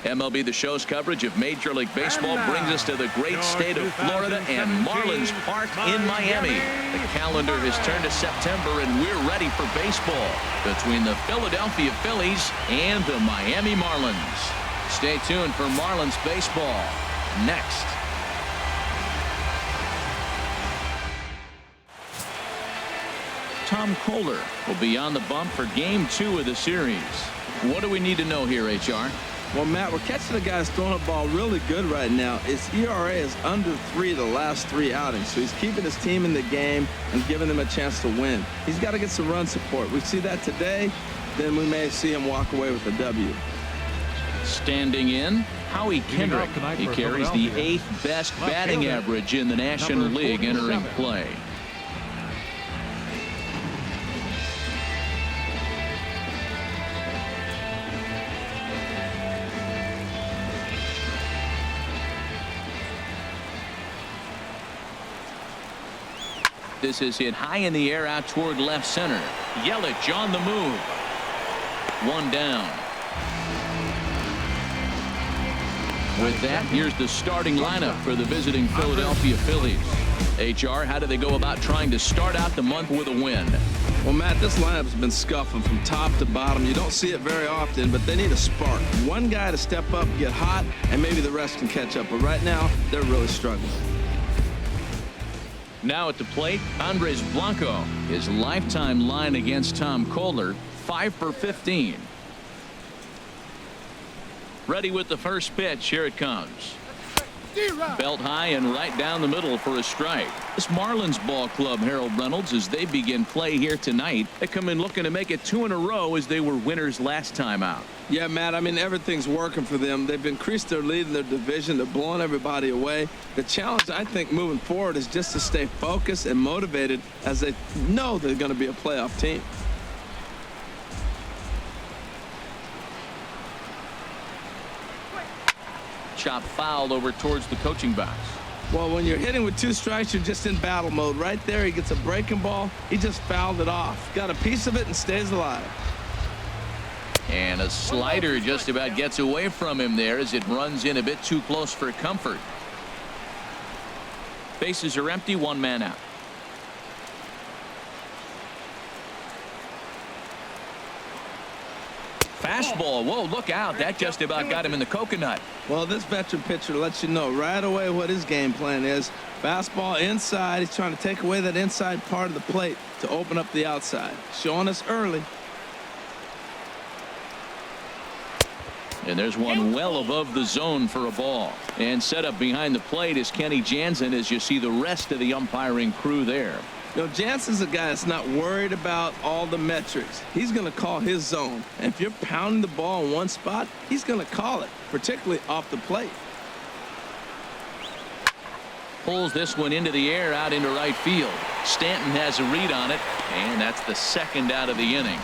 MLB The Show's coverage of Major League Baseball brings us to the great state of Florida and Marlins Park in Miami. The calendar has turned to September, and we're ready for baseball between the Philadelphia Phillies and the Miami Marlins. Stay tuned for Marlins Baseball next. Tom Kohler will be on the bump for Game 2 of the series. What do we need to know here, HR? Well, Matt, we're catching the guy who's throwing the ball really good right now. His ERA is under 3 the last 3 outings, so he's keeping his team in the game and giving them a chance to win. He's got to get some run support. We see that today, then we may see him walk away with a W. Standing in, Howie Kendrick. He carries the 8th best batting average in the National League entering play. This is hit high in the air out toward left center. Yelich on the move. 1 down. With that, here's the starting lineup for the visiting Philadelphia Phillies. HR, how do they go about trying to start out the month with a win? Well, Matt, this lineup's been scuffling from top to bottom. You don't see it very often, but they need a spark. One guy to step up, get hot, and maybe the rest can catch up. But right now, they're really struggling. Now at the plate, Andres Blanco. His lifetime line against Tom Kohler, 5 for 15. Ready with the first pitch. Here it comes. Belt high and right down the middle for a strike. This Marlins ball club, Harold Reynolds, as they begin play here tonight, they come in looking to make it 2 in a row as they were winners last time out. Yeah, Matt, I mean, everything's working for them. They've increased their lead in their division. They're blowing everybody away. The challenge, I think, moving forward is just to stay focused and motivated as they know they're going to be a playoff team. Chop fouled over towards the coaching box. Well, when you're hitting with 2 strikes, you're just in battle mode. Right there, he gets a breaking ball. He just fouled it off. Got a piece of it and stays alive. And a slider just about gets away from him there as it runs in a bit too close for comfort. Bases are empty, 1 man out. Fastball. Whoa, look out. That just about got him in the coconut. Well, this veteran pitcher lets you know right away what his game plan is. Fastball inside. He's trying to take away that inside part of the plate to open up the outside. Showing us early. And there's one well above the zone for a ball. And set up behind the plate is Kenny Jansen as you see the rest of the umpiring crew there. You know, Jansen's a guy that's not worried about all the metrics. He's going to call his zone. And if you're pounding the ball in one spot, he's going to call it, particularly off the plate. Pulls this one into the air out into right field. Stanton has a read on it, and that's the 2nd out of the inning.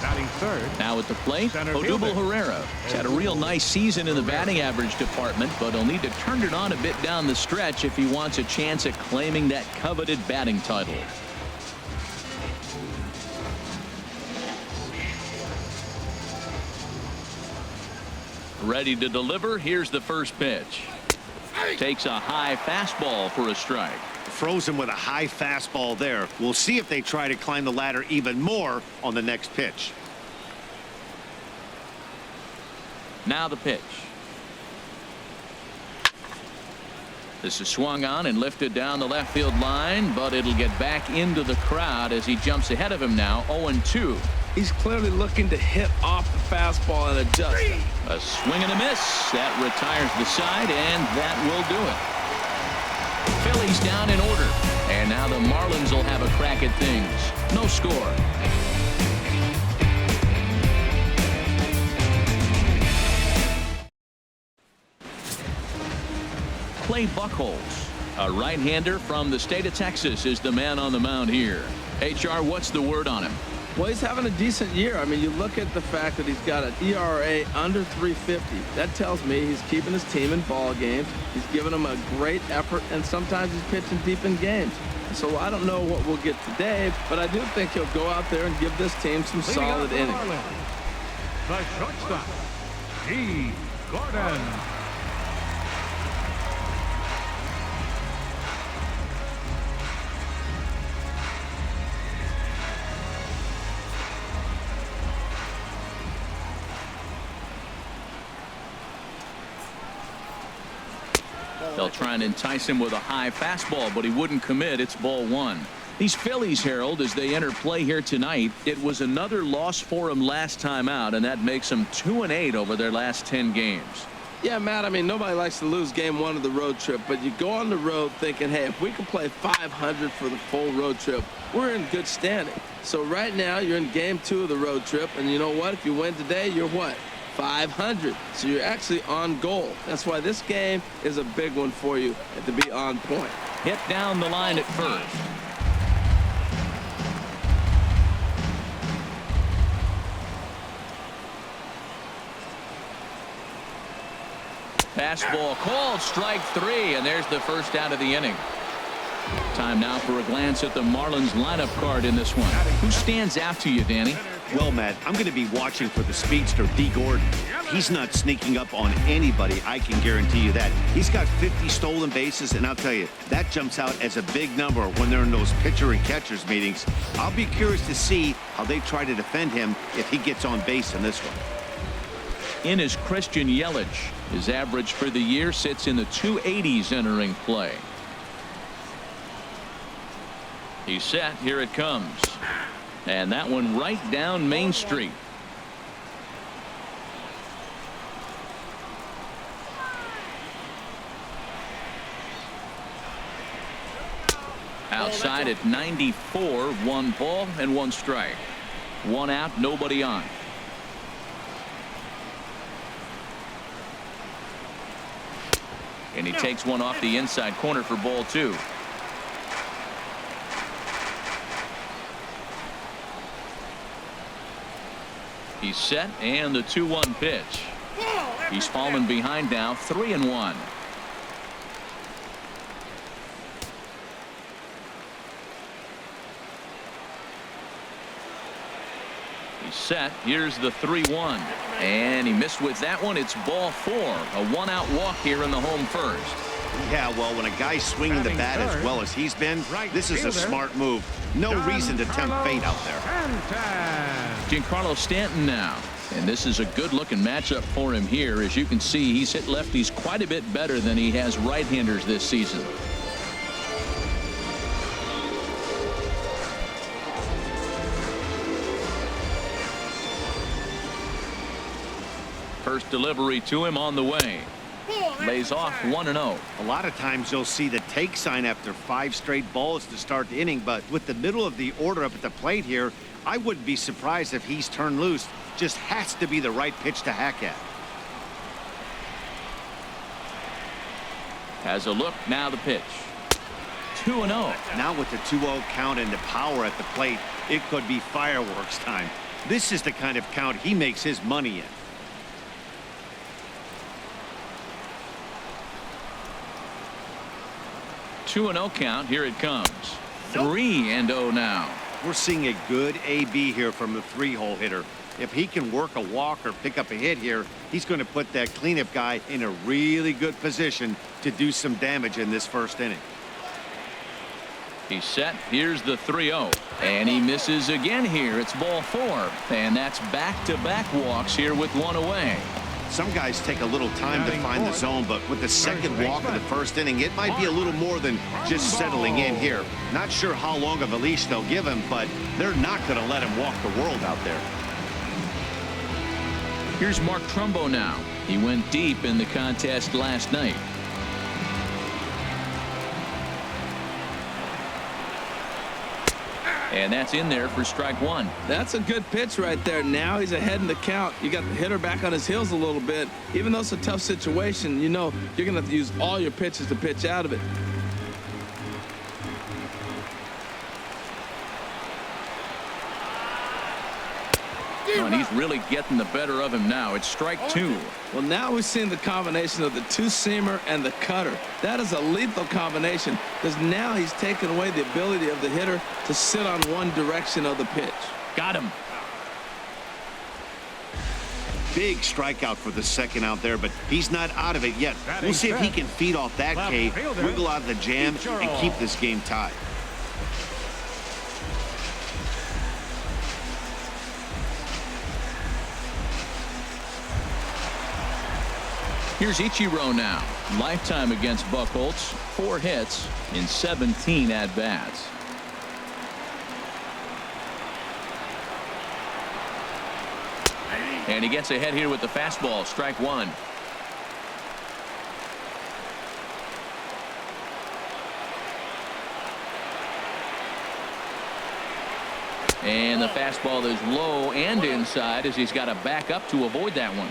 Batting third. Now at the plate, Odubel Herrera. He's had a real nice season in the batting average department, but he'll need to turn it on a bit down the stretch if he wants a chance at claiming that coveted batting title. Ready to deliver. Here's the first pitch. Takes a high fastball for a strike. Froze him with a high fastball there. We'll see if they try to climb the ladder even more on the next pitch. Now the pitch. This is swung on and lifted down the left field line, but it'll get back into the crowd as he jumps ahead of him now. 0-2. He's clearly looking to hit off the fastball and adjust. A swing and a miss. That retires the side, and that will do it. Phillies down in order, and now the Marlins will have a crack at things. No score. Clay Buchholz, a right-hander from the state of Texas, is the man on the mound here. HR, what's the word on him? Well, he's having a decent year. I mean, you look at the fact that he's got an ERA under 350. That tells me he's keeping his team in ball games. He's giving them a great effort, and sometimes he's pitching deep in games. So I don't know what we'll get today, but I do think he'll go out there and give this team some solid innings. the shortstop, G. Gordon. They'll try and entice him with a high fastball, but he wouldn't commit. It's ball one. These Phillies, Harold, as they enter play here tonight, it was another loss for them last time out, and that makes them 2-8 over their last 10 games. Yeah, Matt, I mean, nobody likes to lose game one of the road trip, but you go on the road thinking, hey, if we can play 500 for the full road trip, we're in good standing. So right now, you're in game two of the road trip, and you know what? If you win today, you're what? 500. So you're actually on goal. That's why this game is a big one for you and to be on point. Hit down the line at first. Fastball called, strike three, and there's the first out of the inning. Time now for a glance at the Marlins lineup card in this one. Who stands out to you, Danny? Well, Matt, I'm going to be watching for the speedster, D. Gordon. He's not sneaking up on anybody, I can guarantee you that. He's got 50 stolen bases, and I'll tell you, that jumps out as a big number when they're in those pitcher and catchers meetings. I'll be curious to see how they try to defend him if he gets on base in this one. In is Christian Yelich. His average for the year sits in the 280s entering play. He's set. Here it comes. And that one right down Main Street. Outside at 94, 1 ball and 1 strike. 1 out, nobody on. And he takes one off the inside corner for ball 2. He's set, and the 2-1 pitch. He's fallen behind now, 3-1. He's set. Here's the 3-1. And he missed with that one. It's ball 4. A 1-out walk here in the home first. Yeah, well, when a guy's swinging the bat as well as he's been, this is a smart move. No reason to tempt fate out there. Giancarlo Stanton now. And this is a good-looking matchup for him here. As you can see, he's hit lefties quite a bit better than he has right-handers this season. First delivery to him on the way. Lays off 1-0. A lot of times you'll see the take sign after 5 straight balls to start the inning, but with the middle of the order up at the plate here, I wouldn't be surprised if he's turned loose. Just has to be the right pitch to hack at. Has a look, now the pitch. 2-0. Now with the 2-0 count and the power at the plate, it could be fireworks time. This is the kind of count he makes his money in. Two 2-0 count. Here it comes. 3-0 now. We're seeing a good AB here from the 3-hole hitter. If he can work a walk or pick up a hit here, he's going to put that cleanup guy in a really good position to do some damage in this first inning. He's set. Here's the 3-0. And he misses again here. It's ball 4. And that's back-to-back walks here with 1 away. Some guys take a little time to find the zone, but with the second walk of the first inning, it might be a little more than just settling in here. Not sure how long of a leash they'll give him, but they're not going to let him walk the world out there. Here's Mark Trumbo now. He went deep in the contest last night. And that's in there for strike 1. That's a good pitch right there. Now he's ahead in the count. You got the hitter back on his heels a little bit. Even though it's a tough situation, you know you're going to have to use all your pitches to pitch out of it. Oh, and he's really getting the better of him now. It's strike 2. Well, now we've seen the combination of the two-seamer and the cutter. That is a lethal combination because now he's taken away the ability of the hitter to sit on one direction of the pitch. Got him. big strikeout for the second out there, but he's not out of it yet. We'll see if he can feed off that K, wiggle out of the jam, and keep this game tied. Here's Ichiro now. Lifetime against Buchholz. 4 hits in 17 at-bats. And he gets ahead here with the fastball. Strike 1. And the fastball is low and inside as he's got to back up to avoid that one.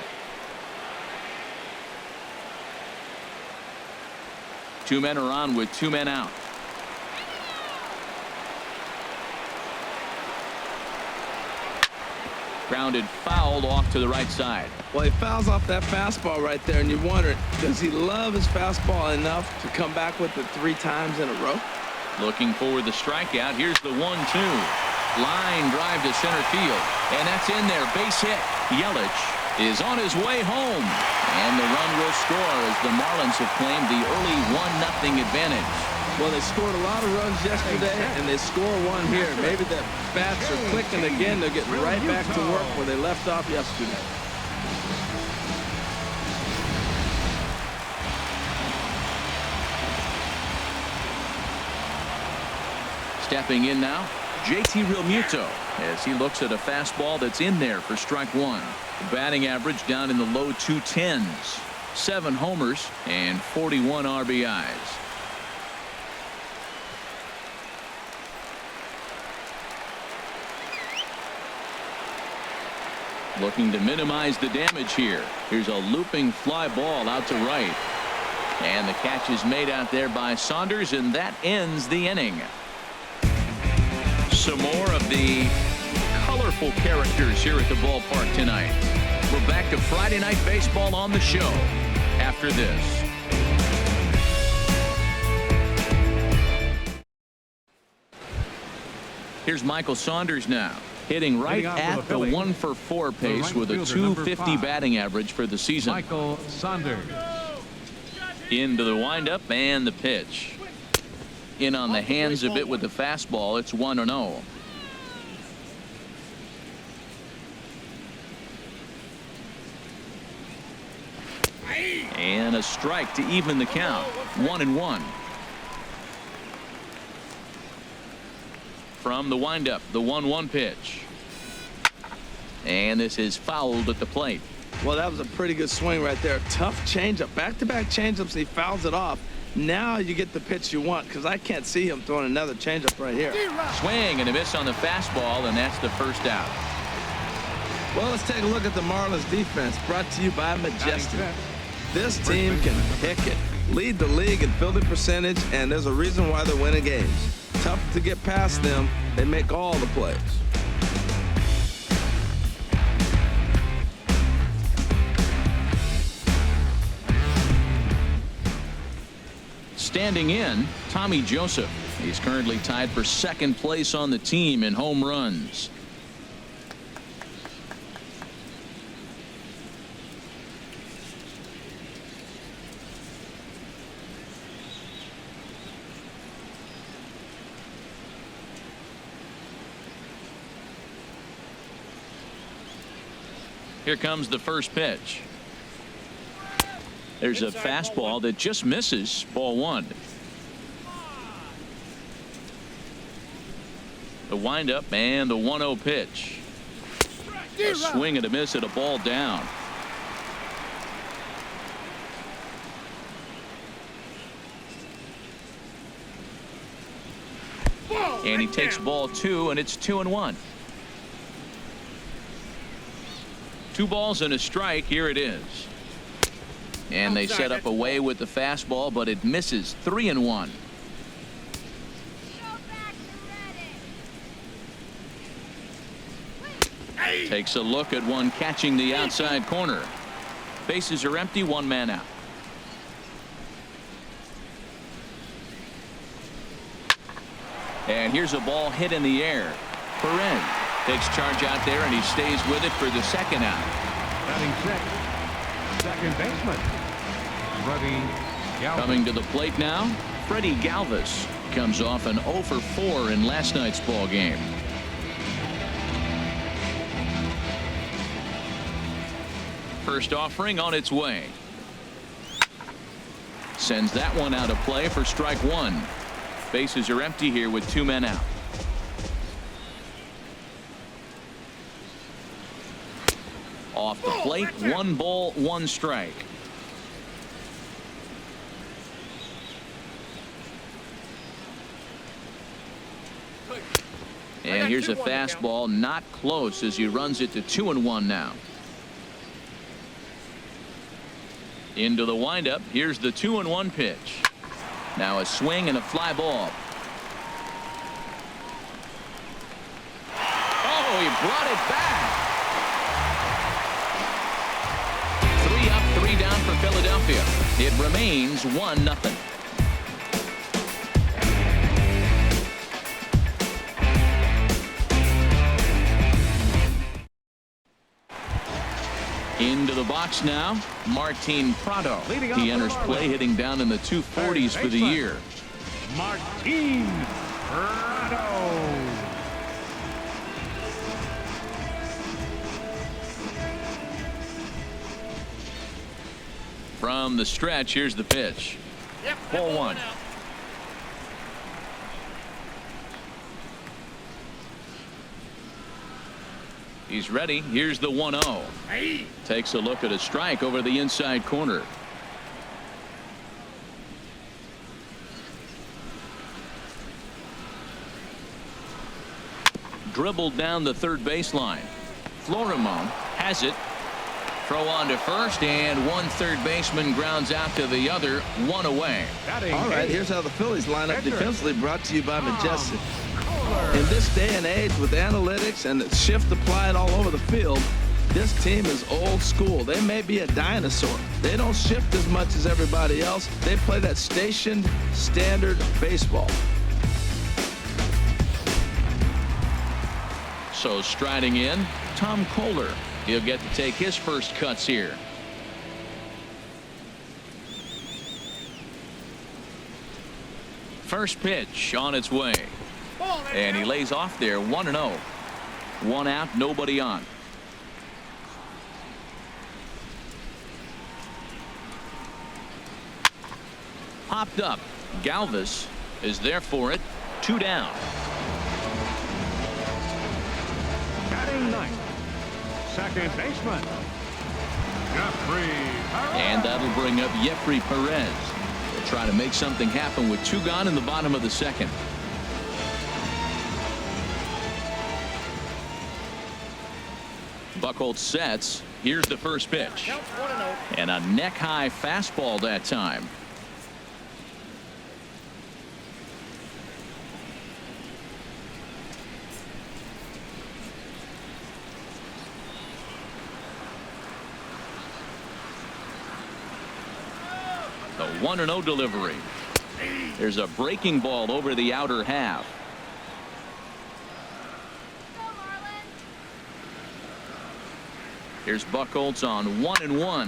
2 men are on with 2 men out. Grounded fouled off to the right side. Well, he fouls off that fastball right there, and you wonder, does he love his fastball enough to come back with it 3 times in a row? Looking for the strikeout. Here's the 1-2. Line drive to center field, and that's in there. Base hit. Yelich is on his way home, and the run will score as the Marlins have claimed the early 1-0 advantage. Well, they scored a lot of runs yesterday, and they score 1 here. Maybe the bats are clicking again. They're getting right back to work where they left off yesterday. Stepping in now, JT Realmuto as he looks at a fastball that's in there for strike 1. The batting average down in the low 210s. 7 homers and 41 RBIs. Looking to minimize the damage here. Here's a looping fly ball out to right. And the catch is made out there by Saunders, and that ends the inning. Some more of the colorful characters here at the ballpark tonight. We're back to Friday Night Baseball on the show after this. Here's Michael Saunders now, hitting right at the 1-for-4 pace with a .250 batting average for the season. Michael Saunders. Into the windup and the pitch. In on the hands a bit with the fastball. It's 1-0. And a strike to even the count. 1-1. From the windup, the 1-1 pitch. And this is fouled at the plate. Well, that was a pretty good swing right there. Tough changeup. Back-to-back changeups, he fouls it off. Now you get the pitch you want, because I can't see him throwing another changeup right here. Swing and a miss on the fastball, and that's the first out. Well, let's take a look at the Marlins defense, brought to you by Majestic. This team can pick it, lead the league in fielding percentage, and there's a reason why they're winning games. Tough to get past them. They make all the plays. Standing in, Tommy Joseph. He's currently tied for second place on the team in home runs. Here comes the first pitch. There's a fastball that just misses. Ball 1. The windup and the 1-0 pitch. A swing and a miss at a ball down. And he takes ball 2, and it's 2-1. 2 balls and a strike. Here it is. And they set up away with the fastball, but it misses. 3-1. Takes a look at one catching the outside corner. Bases are empty, 1 man out. And here's a ball hit in the air. Perez takes charge out there, and he stays with it for the second out. Batting sixth, second baseman, Freddie Galvis. Coming to the plate now, Freddie Galvis comes off an 0 for 4 in last night's ball game. First offering on its way. Sends that one out of play for strike one. Bases are empty here with 2 men out. Off the plate, 1 ball, 1 strike. And here's a fastball, not close, as he runs it to 2-1 now. Into the windup. Here's the 2-1 pitch. Now a swing and a fly ball. Oh, he brought it back. 3 up, 3 down for Philadelphia. It remains 1-0. Into the box now, Martin Prado. He enters play hitting down in the 240s for the year. Martin Prado. From the stretch, here's the pitch. Ball 1. He's ready. Here's the 1-0. Takes a look at a strike over the inside corner. Dribbled down the third baseline. Florimon has it. Throw on to first, and one third baseman grounds out to the other, 1 away. All right, here's how the Phillies line up defensively, brought to you by Majestic. In this day and age, with analytics and the shift applied all over the field, this team is old school. They may be a dinosaur. They don't shift as much as everybody else. They play that stationed, standard baseball. So striding in, Tom Kohler. He'll get to take his first cuts here. First pitch on its way. And he lays off there, 1-0. 1 out, nobody on. Popped up. Galvis is there for it. 2 down. Batting ninth, second baseman, Jeffrey Perez. And that'll bring up Jeffrey Perez. They'll try to make something happen with 2 gone in the bottom of the second. Buchholz sets. Here's the first pitch. And a neck-high fastball that time. The 1-0 delivery. There's a breaking ball over the outer half. Here's Buchholz on 1-1.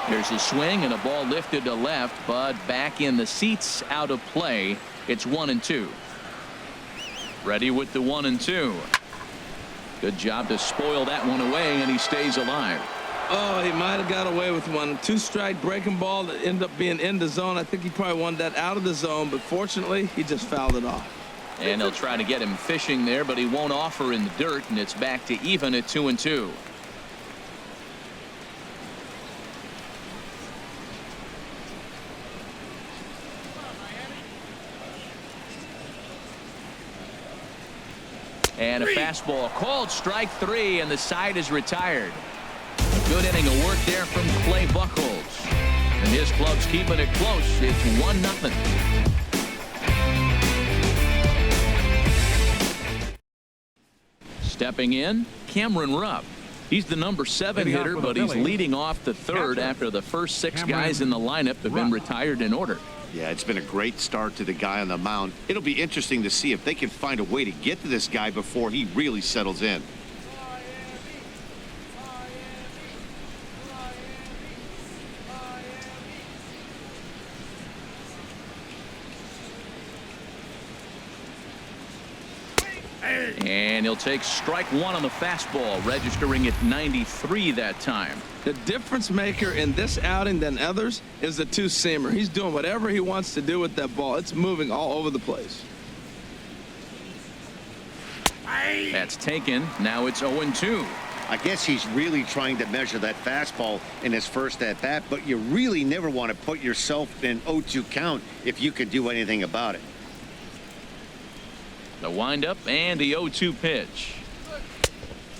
There's a swing and a ball lifted to left, but back in the seats, out of play. It's 1-2. Ready with the 1-2. Good job to spoil that one away, and he stays alive. Oh, he might have got away with one. 2-strike breaking ball that ended up being in the zone. I think he probably wanted that out of the zone, but fortunately, he just fouled it off. And they'll try to get him fishing there, but he won't offer in the dirt, and it's back to even at 2-2. And a fastball called strike 3, and the side is retired. Good inning of work there from Clay Buchholz. And his club's keeping it close. It's 1-0. Stepping in, Cameron Rupp. He's the number 7 hitter, but he's leading off the third after the first 6 guys in the lineup have been retired in order. Yeah, it's been a great start to the guy on the mound. It'll be interesting to see if they can find a way to get to this guy before he really settles in. And he'll take strike one on the fastball, registering at 93 that time. The difference maker in this outing than others is the two-seamer. He's doing whatever he wants to do with that ball. It's moving all over the place. That's taken. Now it's 0-2. I guess he's really trying to measure that fastball in his first at-bat, but you really never want to put yourself in 0-2 count if you can do anything about it. The windup and the 0-2 pitch.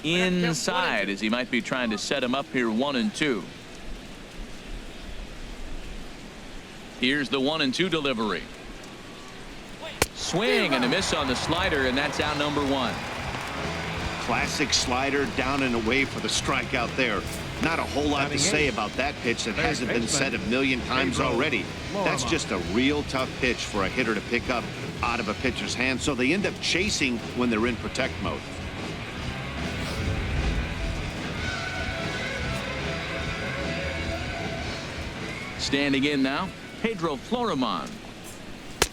Inside, as he might be trying to set him up here 1-2. Here's the 1-2 delivery. Swing and a miss on the slider, and that's out number one. Classic slider, down and away for the strikeout there. Not a whole lot to say about that pitch that hasn't been said a million times already. That's just a real tough pitch for a hitter to pick up out of a pitcher's hand, so they end up chasing when they're in protect mode. Standing in now, Pedro Florimon,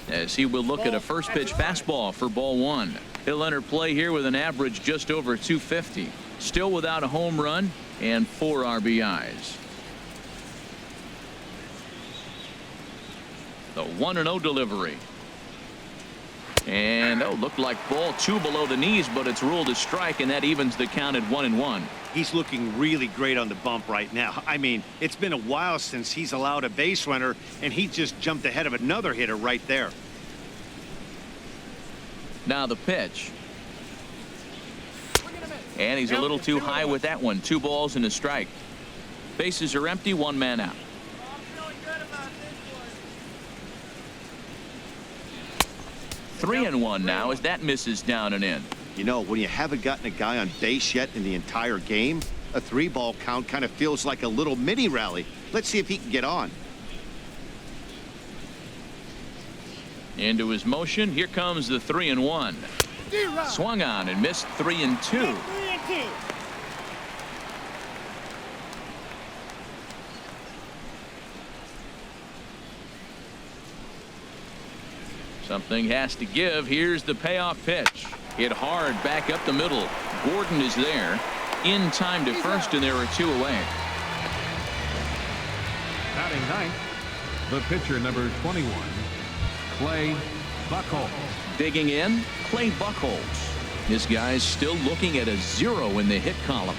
as he will look at a first pitch fastball for ball one. He'll enter play here with an average just over 250. Still without a home run and 4 RBIs. The 1-0 delivery. And looked like ball 2 below the knees, but it's ruled a strike, and that evens the count at 1-1. He's looking really great on the bump right now. I mean, it's been a while since he's allowed a base runner, and he just jumped ahead of another hitter right there. Now the pitch. And he's a little too high with that one. 2 balls and a strike. Bases are empty, 1 man out. Three and one now as that misses down and in. You know, when you haven't gotten a guy on base yet in the entire game, a 3-ball count kind of feels like a little mini rally. Let's see if he can get on. Into his motion. Here comes the 3-1. Swung on and missed 3-2. Something has to give. Here's the payoff pitch. Hit hard back up the middle. Gordon is there. In time to first, and there are 2 away. Batting ninth, the pitcher number 21, Clay Buchholz. Digging in, Clay Buchholz. This guy's still looking at a 0 in the hit column.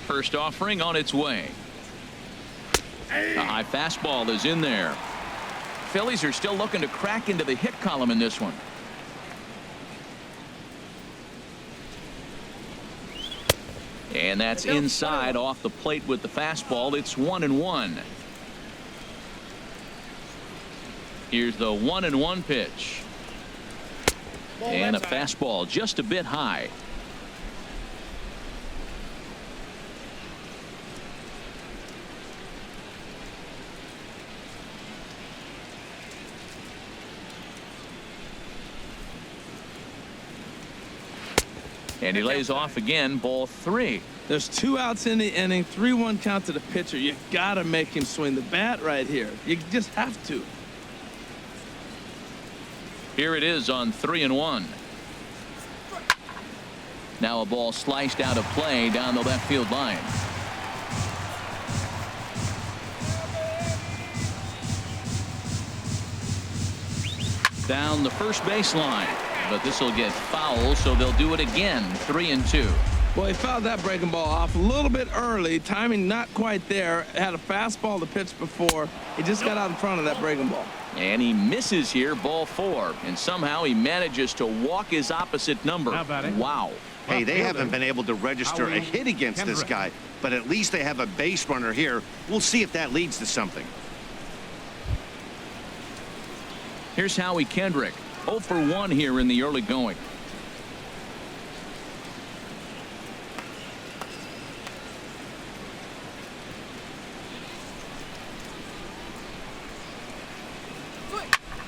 First offering on its way. A high fastball is in there. Phillies are still looking to crack into the hit column in this one. And that's inside off the plate with the fastball. It's 1-1. Here's the 1-1 pitch. And a fastball just a bit high. And he lays off again, ball 3. There's 2 outs in the inning, 3-1 count to the pitcher. You got to make him swing the bat right here. You just have to. Here it is on 3-1. Now a ball sliced out of play down the left field line. Down the first baseline. But this will get foul, so they'll do it again. 3-2. Well, he fouled that breaking ball off a little bit early. Timing not quite there. Had a fastball to pitch before. He just got out in front of that breaking ball. And he misses here, ball 4. And somehow he manages to walk his opposite number. How about it? Wow. Hey, they haven't been able to register a hit against this guy, but at least they have a base runner here. We'll see if that leads to something. Here's Howie Kendrick. 0 for 1 here in the early going.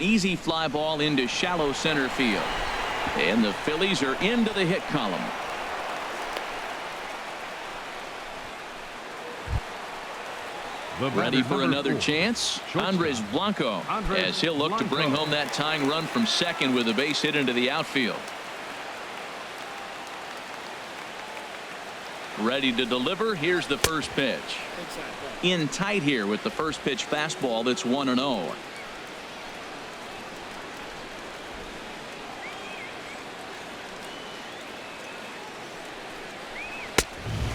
Easy fly ball into shallow center field. And the Phillies are into the hit column. Ready for another 4, chance. shortstop, Andres Blanco, as he'll look to bring home that tying run from second with a base hit into the outfield. Ready to deliver. Here's the first pitch. In tight here with the first pitch fastball that's 1-0.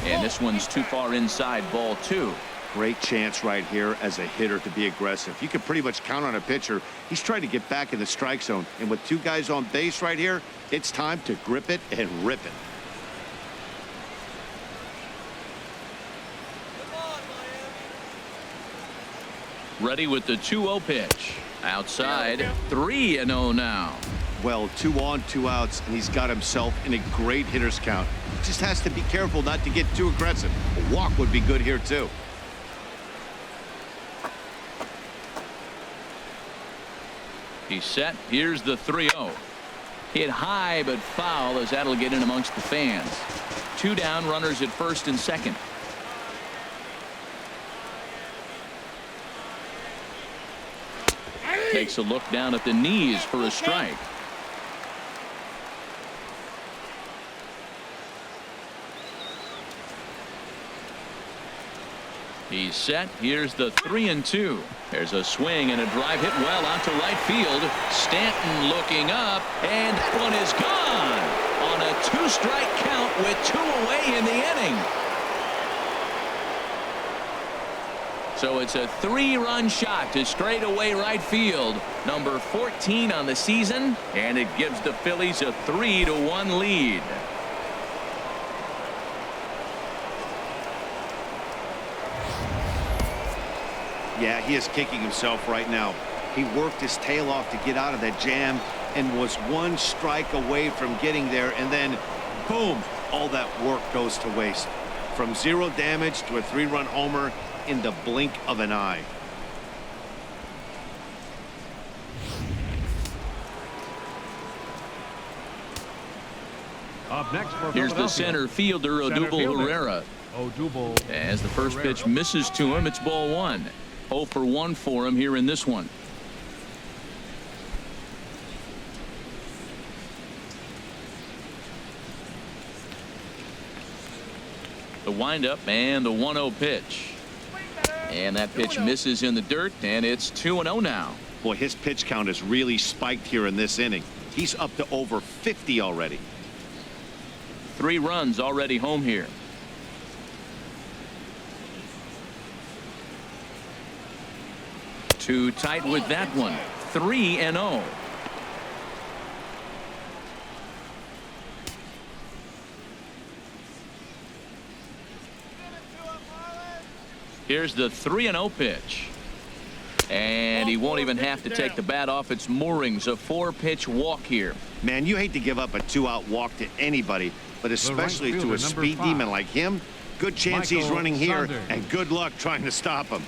And this one's too far inside, ball 2. Great chance right here as a hitter to be aggressive. You can pretty much count on a pitcher. He's trying to get back in the strike zone. And with 2 guys on base right here, it's time to grip it and rip it. Ready with the 2-0 pitch. Outside, 3-0 now. Well, 2 on, 2 outs, and he's got himself in a great hitter's count. Just has to be careful not to get too aggressive. A walk would be good here, too. He's set. Here's the 3-0. Hit high but foul as that'll get in amongst the fans. 2 down, runners at first and second. Takes a look down at the knees for a strike. He's set. Here's the 3-2. There's a swing and a drive hit well out to right field. Stanton looking up, and one is gone on a 2-strike count with 2 away in the inning. So it's a 3-run shot to straightaway right field. Number 14 on the season, and it gives the Phillies a 3-1 lead. Yeah, he is kicking himself right now. He worked his tail off to get out of that jam and was 1 strike away from getting there, and then boom, all that work goes to waste. From 0 damage to a 3-run homer in the blink of an eye. Up next for Here's the center fielder, Odubel Herrera. As the first pitch misses to him, it's ball 1. 0 for 1 for him here in this one. The windup and the 1-0 pitch. And that pitch misses in the dirt, and it's 2-0 now. Boy, his pitch count has really spiked here in this inning. He's up to over 50 already. 3 runs already home here. Too tight with that one. 3-0. Here's the 3-0 pitch. And he won't even have to take the bat off its moorings. A 4-pitch walk here. Man, you hate to give up a 2-out walk to anybody, but especially to a speed demon like him. Good chance he's running here, and good luck trying to stop him.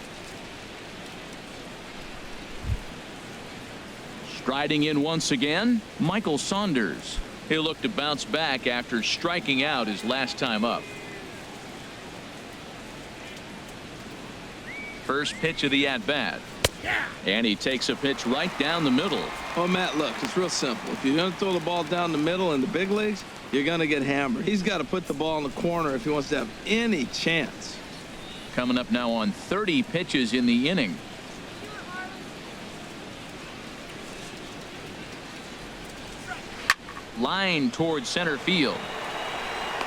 Striding in once again, Michael Saunders. He'll look to bounce back after striking out his last time up. First pitch of the at-bat. And he takes a pitch right down the middle. Oh, Matt, look, it's real simple. If you're going to throw the ball down the middle in the big leagues, you're going to get hammered. He's got to put the ball in the corner if he wants to have any chance. Coming up now on 30 pitches in the inning. Line towards center field.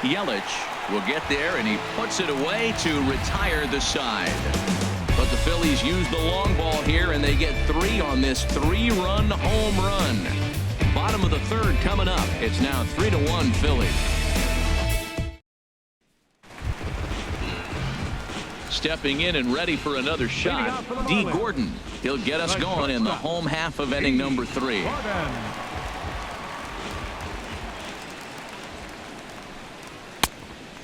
Yelich will get there, and he puts it away to retire the side. But the Phillies use the long ball here, and they get 3 on this 3-run home run. Bottom of the 3rd coming up. It's now 3-1 Phillies. Stepping in and ready for another shot, D. Gordon. He'll get us going in the home half of inning number 3.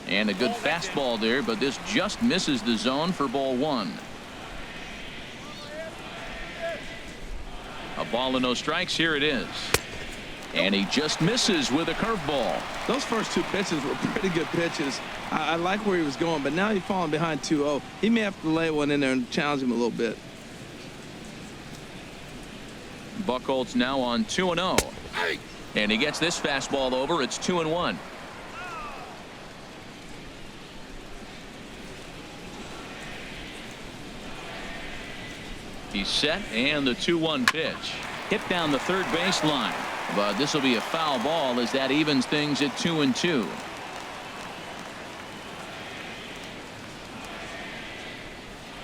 And a good fastball there, but this just misses the zone for ball 1. A ball and no strikes. Here it is. And he just misses with a curveball. Those first two pitches were pretty good pitches. I like where he was going, but now he's falling behind 2-0. He may have to lay one in there and challenge him a little bit. Buchholz now on 2-0. And he gets this fastball over. It's 2-1. He's set, and the 2-1 pitch. Hit down the third baseline. But this will be a foul ball as that evens things at 2-2.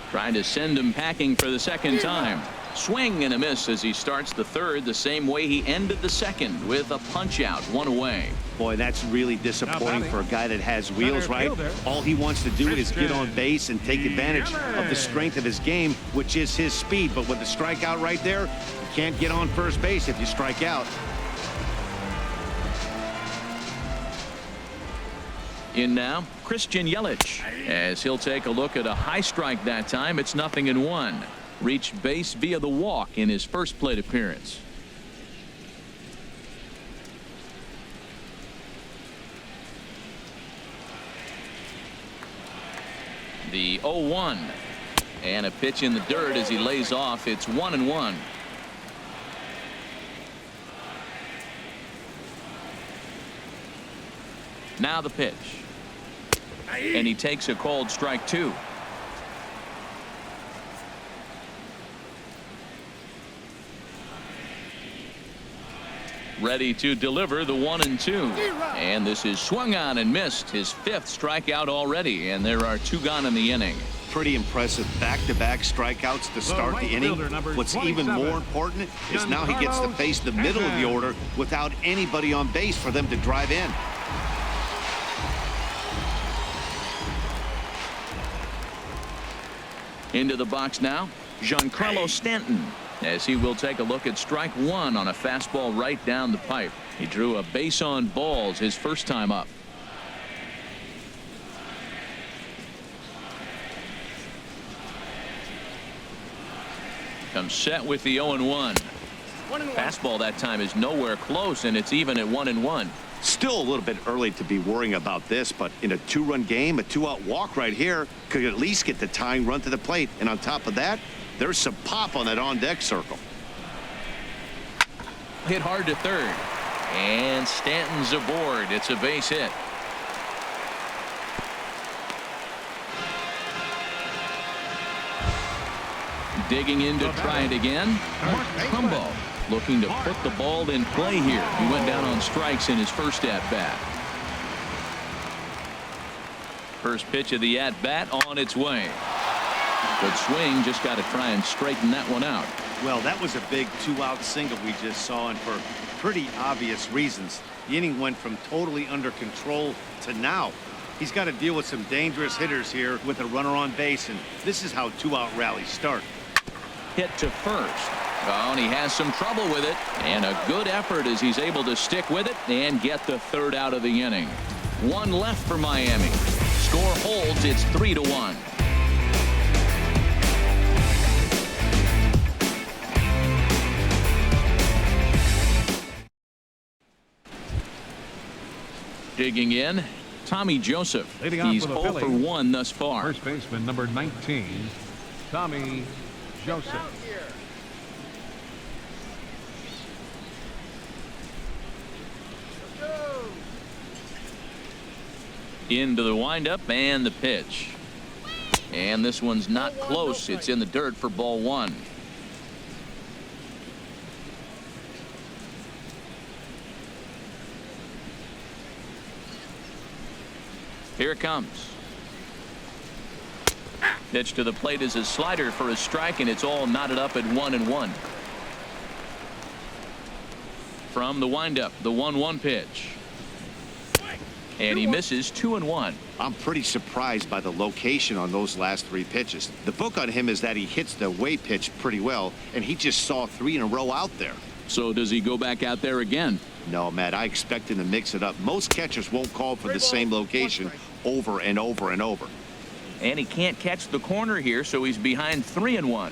Trying to send him packing for the second time. Swing and a miss as he starts the third the same way he ended the second, with a punch out, one away. Boy, that's really disappointing for a guy that has wheels, right? All he wants to do is get on base and take advantage of the strength of his game, which is his speed. But with the strikeout right there, you can't get on first base if you strike out. In now, Christian Yelich, as he'll take a look at a high strike that time. It's 0-1. Reached base via the walk in his first plate appearance. The 0-1. And a pitch in the dirt as he lays off. It's 1-1. Now the pitch. And he takes a called strike 2. Ready to deliver the 1-2. And this is swung on and missed. His 5th strikeout already, and there are 2 gone in the inning. Pretty impressive back-to-back strikeouts to start the inning. What's even more important is now he gets to face the middle of the order without anybody on base for them to drive in. Into the box now, Giancarlo Stanton, as he will take a look at strike 1 on a fastball right down the pipe. He drew a base on balls his first time up. Comes set with the 0-1. Fastball that time is nowhere close, and it's even at 1-1. Still a little bit early to be worrying about this, but in a 2-run game, a 2-out walk right here could at least get the tying run to the plate. And on top of that, there's some pop on that on-deck circle. Hit hard to third. And Stanton's aboard. It's a base hit. Digging in to try it again. Mark Trumbo looking to put the ball in play here. He went down on strikes in his first at-bat. First pitch of the at-bat on its way. Good swing, just got to try and straighten that one out. Well, that was a big 2-out single we just saw, and for pretty obvious reasons. The inning went from totally under control to now. He's got to deal with some dangerous hitters here with a runner on base, and this is how 2-out rallies start. Hit to first. Oh, and he has some trouble with it, and a good effort as he's able to stick with it and get the third out of the inning. 1 left for Miami. Score holds. It's 3-1. Digging in, Tommy Joseph. He's 0 for 1 thus far. First baseman number 19, Tommy Joseph. Into the windup and the pitch. And this one's not close. It's in the dirt for ball 1. Here it comes. Pitch to the plate is a slider for a strike, and it's all knotted up at 1-1. From the windup, the 1-1 pitch. And he misses 2-1. I'm pretty surprised by the location on those last 3 pitches. The book on him is that he hits the away pitch pretty well, and he just saw 3 in a row out there. So does he go back out there again? No, Matt, I expect him to mix it up. Most catchers won't call for the same location over and over and over. And he can't catch the corner here, so he's behind 3-1.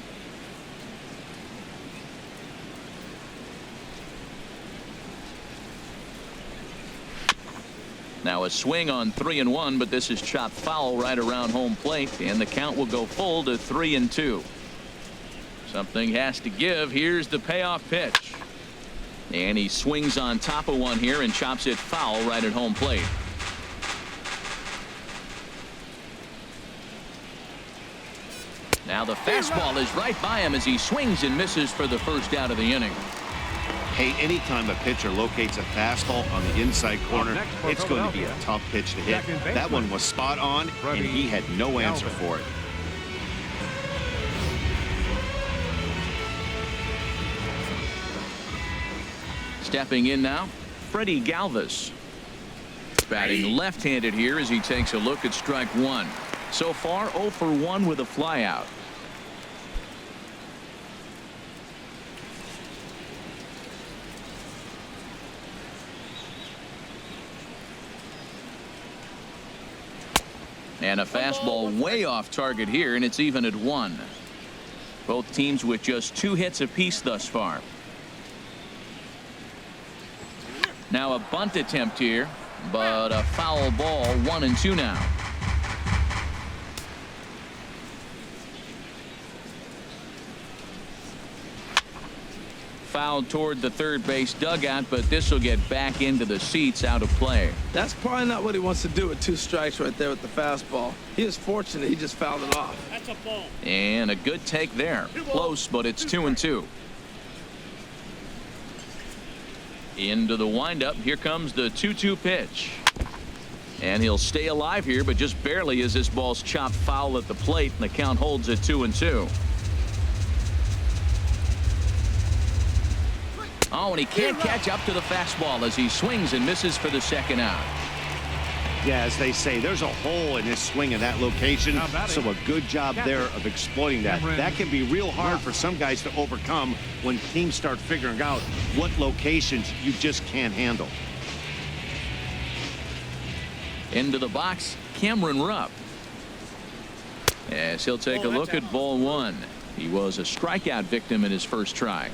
Now a swing on 3-1, but this is chopped foul right around home plate, and the count will go full to 3-2. Something has to give. Here's the payoff pitch. And he swings on top of one here and chops it foul right at home plate. Now the fastball is right by him as he swings and misses for the first out of the inning. Hey, anytime a pitcher locates a fastball on the inside corner, it's going to be a tough pitch to hit. That one was spot on, and he had no answer for it. Stepping in now, Freddie Galvis. Batting left-handed here as he takes a look at strike one. So far 0 for 1 with a flyout. And a fastball way off target here, and it's even at 1. Both teams with just 2 hits apiece thus far. Now a bunt attempt here, but a foul ball. 1-2 now. Fouled toward the third base dugout, but this will get back into the seats, out of play. That's probably not what he wants to do with 2 strikes right there with the fastball. He is fortunate he just fouled it off. That's a ball. And a good take there. Close, but it's 2-2. Into the windup. Here comes the 2-2 pitch. And he'll stay alive here, but just barely as this ball's chopped foul at the plate, and the count holds at 2-2. Oh, and he can't catch up to the fastball as he swings and misses for the second out. Yeah, as they say, there's a hole in his swing in that location, so a good job there of exploiting that. That can be real hard for some guys to overcome when teams start figuring out what locations you just can't handle. Into the box, Cameron Rupp. As he'll take a look at ball 1. He was a strikeout victim in his first try.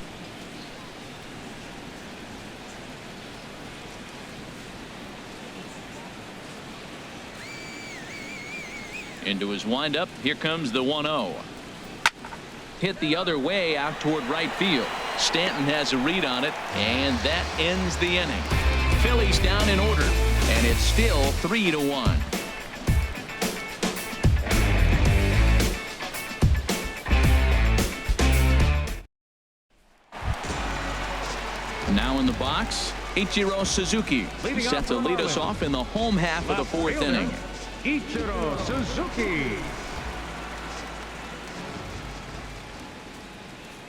Into his windup. Here comes the 1-0. Hit the other way out toward right field. Stanton has a read on it, and that ends the inning. Phillies down in order, and it's still 3-1. Now in the box, Ichiro Suzuki, set to lead us off in the home half of the 4th inning. Ichiro Suzuki.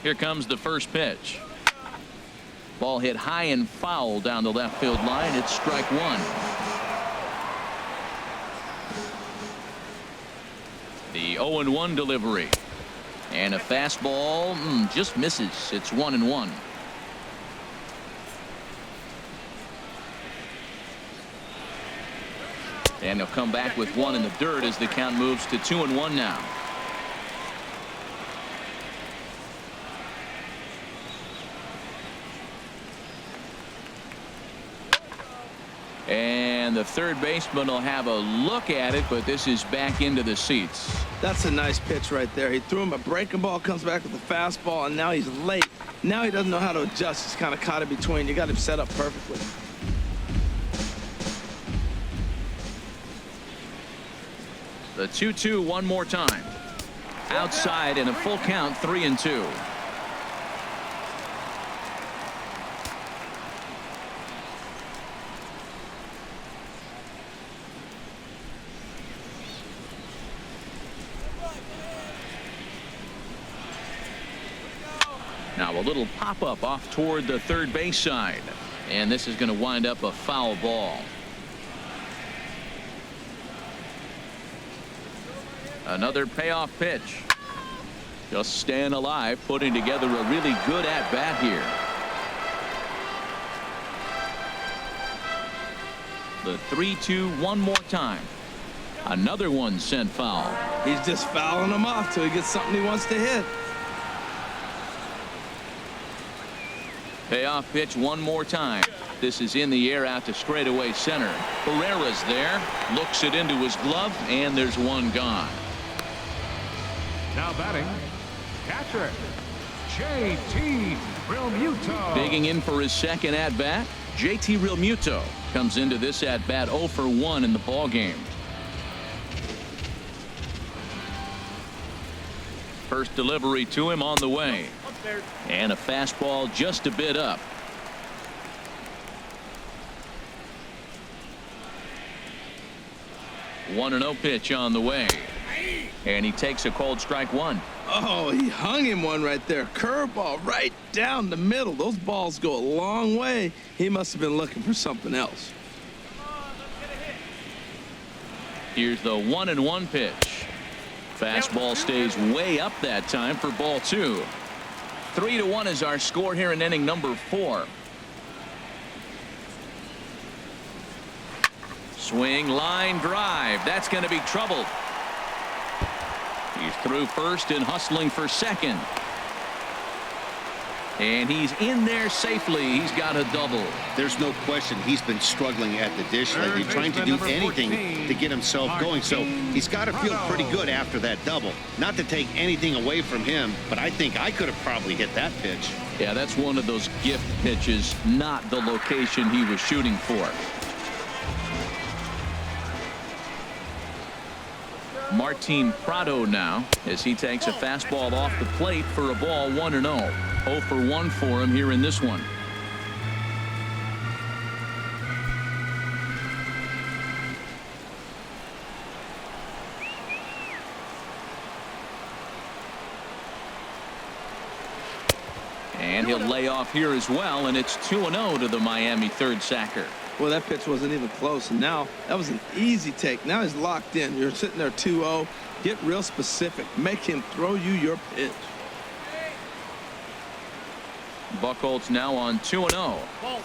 Here comes the first pitch. Ball hit high and foul down the left field line. It's strike 1. The 0-1 delivery. And a fastball just misses. It's 1-1. And he'll come back with 1 in the dirt as the count moves to 2-1 now. And the third baseman will have a look at it, but this is back into the seats. That's a nice pitch right there. He threw him a breaking ball, comes back with a fastball, and now he's late. Now he doesn't know how to adjust. He's kind of caught in between. You got him set up perfectly. The 2-2 one more time. Outside in a full count, 3-2. Now a little pop-up off toward the third base side. And this is going to wind up a foul ball. Another payoff pitch. Just staying alive, putting together a really good at-bat here. The 3-2 one more time. Another one sent foul. He's just fouling him off till he gets something he wants to hit. Payoff pitch one more time. This is in the air out to straightaway center. Herrera's there. Looks it into his glove, and there's one gone. Now batting, catcher, JT Realmuto. Digging in for his second at-bat, JT Realmuto comes into this at-bat 0 for 1 in the ballgame. First delivery to him on the way. And a fastball just a bit up. One and 0 pitch on the way. And he takes a cold strike one. Oh, he hung him one right there. Curveball right down the middle. Those balls go a long way. He must have been looking for something else. Here's the 1-1 pitch. Fastball stays way up that time for ball 2. 3-1 is our score here in inning number 4. Swing, line drive. That's going to be trouble. He's through first and hustling for second. And he's in there safely. He's got a double. There's no question he's been struggling at the dish lately, trying to do anything to get himself going. So he's got to feel pretty good after that double. Not to take anything away from him, but I think I could have probably hit that pitch. Yeah, that's one of those gift pitches, not the location he was shooting for. Martin Prado now as he takes a fastball off the plate for a ball 1-0. 0 for 1 for him here in this one. And he'll lay off here as well, and it's 2-0 to the Miami third sacker. Well, that pitch wasn't even close, and now that was an easy take. Now he's locked in. You're sitting there 2-0. Get real specific. Make him throw you your pitch. Buchholz now on 2-0.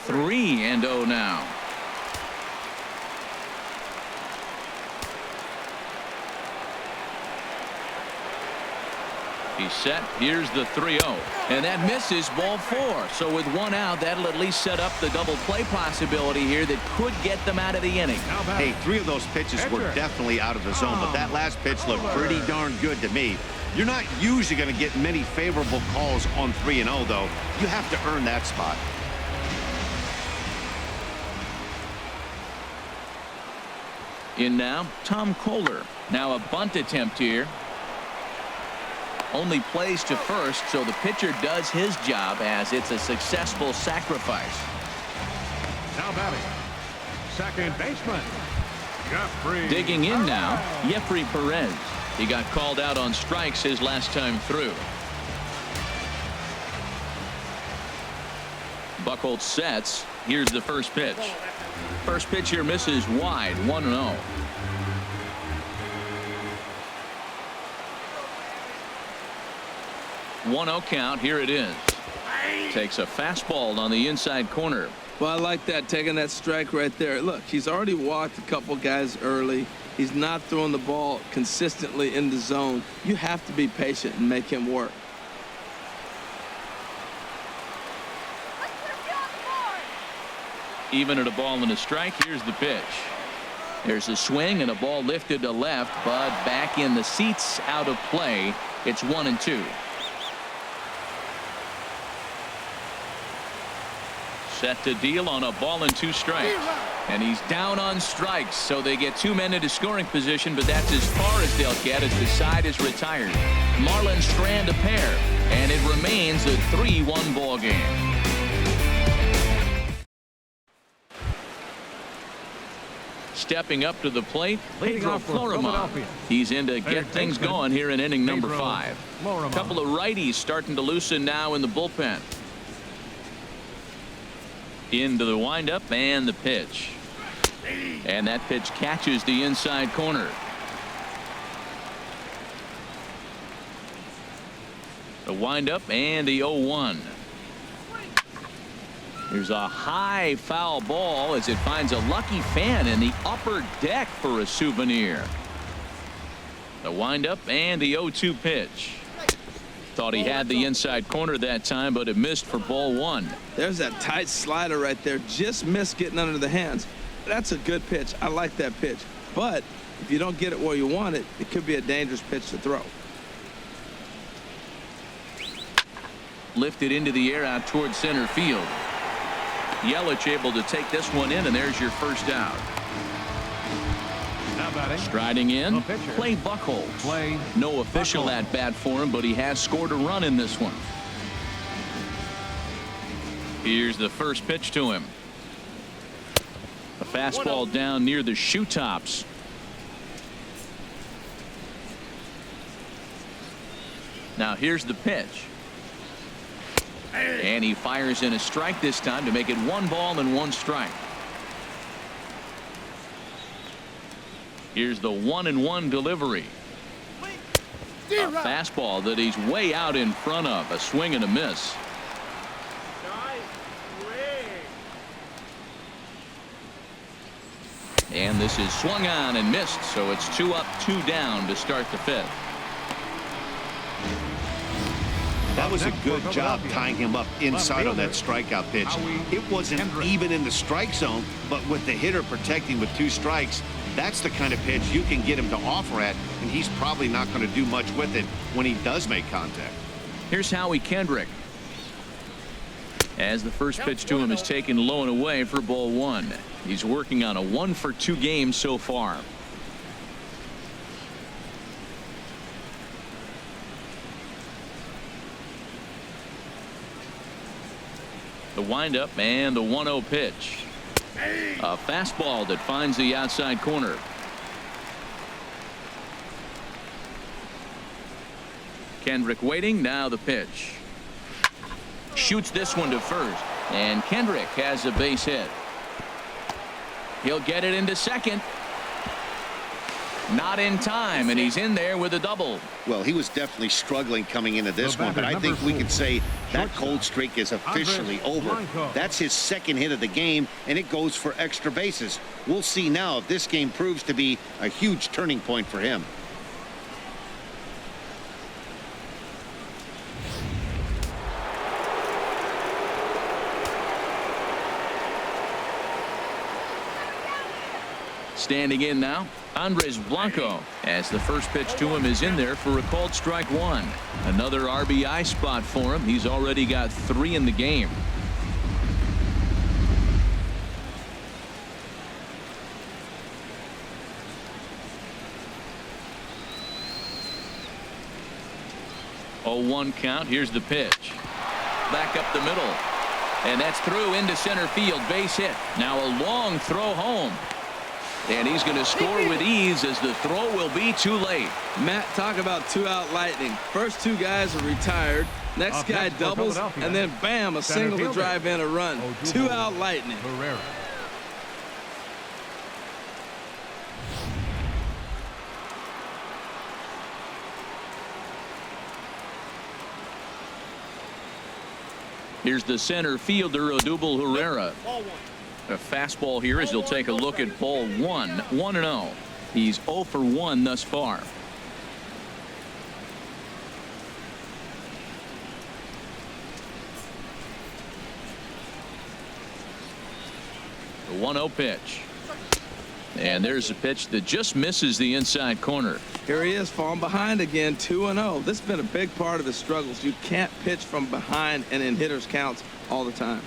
3-0 now. He's set. Here's the 3-0. And that misses ball 4. So with one out, that'll at least set up the double play possibility here that could get them out of the inning. Hey, 3 of those pitches were definitely out of the zone, but that last pitch looked pretty darn good to me. You're not usually going to get many favorable calls on 3-0, though. You have to earn that spot. In now, Tom Kohler. Now a bunt attempt here. Only plays to first, so the pitcher does his job as it's a successful sacrifice. Now batting, second baseman, Jeffrey. Digging in now, Jeffrey Perez. He got called out on strikes his last time through. Buchholz sets. Here's the first pitch. First pitch here misses wide. 1-0. 1-0 count. Here it is. Takes a fastball on the inside corner. Well, I like that, taking that strike right there. Look, he's already walked a couple guys early. He's not throwing the ball consistently in the zone. You have to be patient and make him work. Even at a ball and a strike, here's the pitch. There's a swing and a ball lifted to left, but back in the seats, out of play. It's 1-2. Set to deal on a ball and 2 strikes. And he's down on strikes, so they get 2 men into scoring position, but that's as far as they'll get as the side is retired. Marlins strand a pair, and it remains a 3-1 ball game. Stepping up to the plate, Pedro Florima. He's in to get things going here in inning number 5. A couple of righties starting to loosen now in the bullpen. Into the windup and the pitch. And that pitch catches the inside corner. The windup and the 0-1. There's a high foul ball as it finds a lucky fan in the upper deck for a souvenir. The windup and the 0-2 pitch. Thought he had the inside corner that time, but it missed for ball one. There's that tight slider right there. Just missed getting under the hands. That's a good pitch. I like that pitch. But if you don't get it where you want it, it could be a dangerous pitch to throw. Lifted into the air out towards center field. Yelich able to take this one in, and there's your first out. Striding in, Clay Buchholz. No official at bat for him, but he has scored a run in this one. Here's the first pitch to him. A fastball down near the shoe tops. Now here's the pitch. And he fires in a strike this time to make it 1 ball and 1 strike. Here's the 1-1 delivery. A fastball that he's way out in front of. A swing and a miss. And this is swung on and missed, so it's 2 up, 2 down to start the 5th. That was a good job tying him up inside on that strikeout pitch. It wasn't even in the strike zone, but with the hitter protecting with 2 strikes, that's the kind of pitch you can get him to offer at, and he's probably not going to do much with it when he does make contact. Here's Howie Kendrick. As the first pitch to him is taken low and away for ball 1. He's working on a 1-for-2 game so far. The windup and the 1-0 pitch. A fastball that finds the outside corner. Kendrick waiting. Now the pitch. Shoots this one to first. And Kendrick has a base hit. He'll get it into second. Not in time, and he's in there with a double. Well, he was definitely struggling coming into this one, but I think we can say that cold streak is officially over. That's his 2nd hit of the game, and it goes for extra bases. We'll see now if this game proves to be a huge turning point for him. Standing in now, Andres Blanco, as the first pitch to him is in there for a called strike 1. Another RBI spot for him. He's already got 3 in the game. Oh, 1 count. Here's the pitch. Back up the middle. And that's through into center field. Base hit. Now a long throw home. And he's going to score with ease as the throw will be too late. Matt, talk about 2-out lightning. First 2 guys are retired. Next guy doubles, and then bam, a single to drive in a run. 2-out lightning. Here's the center fielder, Odubel Herrera. A fastball here as he'll take a look at ball 1. 1-0. He's 0 for 1 thus far. The 1-0 pitch. And there's a pitch that just misses the inside corner. Here he is falling behind again, 2-0. This has been a big part of his struggles. You can't pitch from behind and in hitters counts all the time.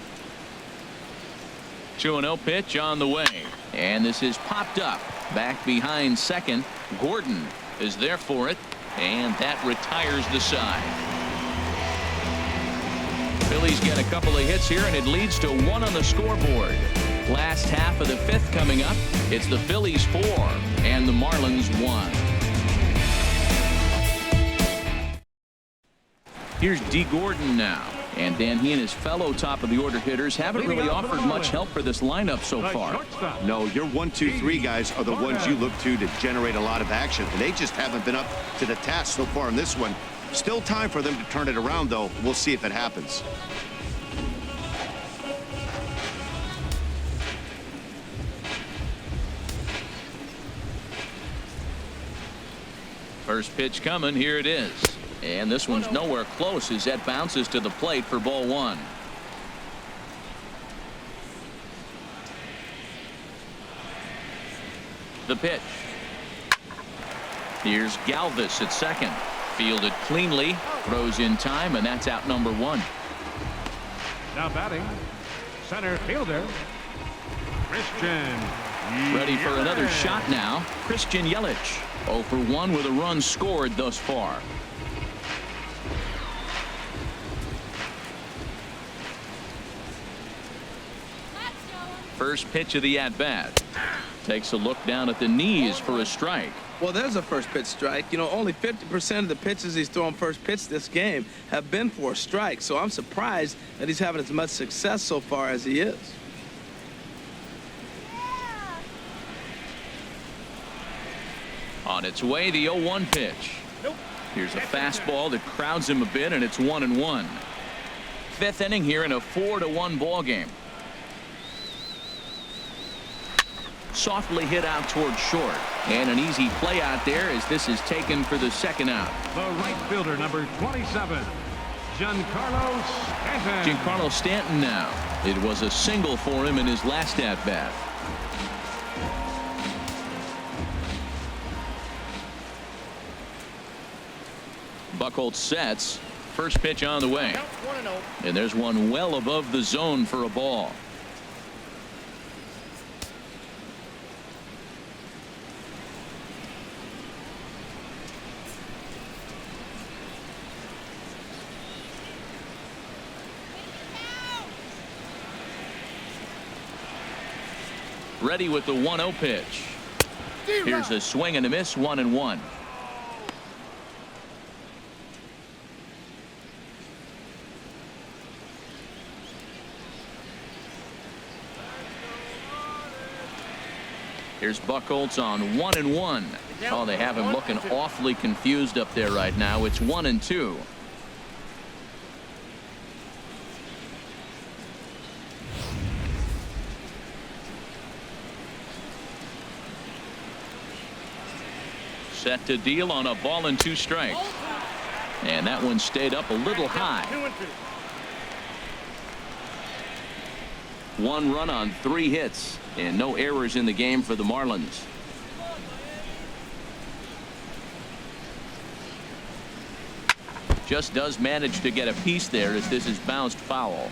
2-0 pitch on the way. And this is popped up. Back behind second. Gordon is there for it. And that retires the side. Phillies get a couple of hits here, and it leads to 1 on the scoreboard. Last half of the 5th coming up. It's the Phillies 4 and the Marlins 1. Here's D. Gordon now. And Dan, he and his fellow top of the order hitters haven't really offered much help for this lineup so far. No, your 1, 2, 3 guys are the ones you look to generate a lot of action, and they just haven't been up to the task so far in this one. Still time for them to turn it around, though. We'll see if it happens. First pitch coming. Here it is. And this one's nowhere close as that bounces to the plate for ball one. The pitch. Here's Galvis at second. Fielded cleanly, throws in time, and that's out number one. Now batting, center fielder, Christian. Ready for another shot now. Christian Yelich, 0 for 1 with a run scored thus far. First pitch of the at-bat. Takes a look down at the knees for a strike. Well, there's a first pitch strike. You know, only 50% of the pitches he's thrown first pitch this game have been for a strike. So I'm surprised that he's having as much success so far as he is. On its way, the 0-1 pitch. Here's a fastball that crowds him a bit, and it's 1-1. Fifth inning here in a 4-1 ball game. Softly hit out towards short, and an easy play out there as this is taken for the second out. The right fielder, number 27, Giancarlo Stanton. Giancarlo Stanton now. It was a single for him in his last at bat. Buchholz sets. First pitch on the way. And there's one well above the zone for a ball. Ready with the 1-0 pitch. Here's a swing and a miss, 1-1. Here's Buchholz on 1-1. Oh, they have him looking awfully confused up there right now. It's 1-2. Set to deal on a ball and 2 strikes. And that one stayed up a little high. 1 run on 3 hits and no errors in the game for the Marlins. Just does manage to get a piece there as this is bounced foul.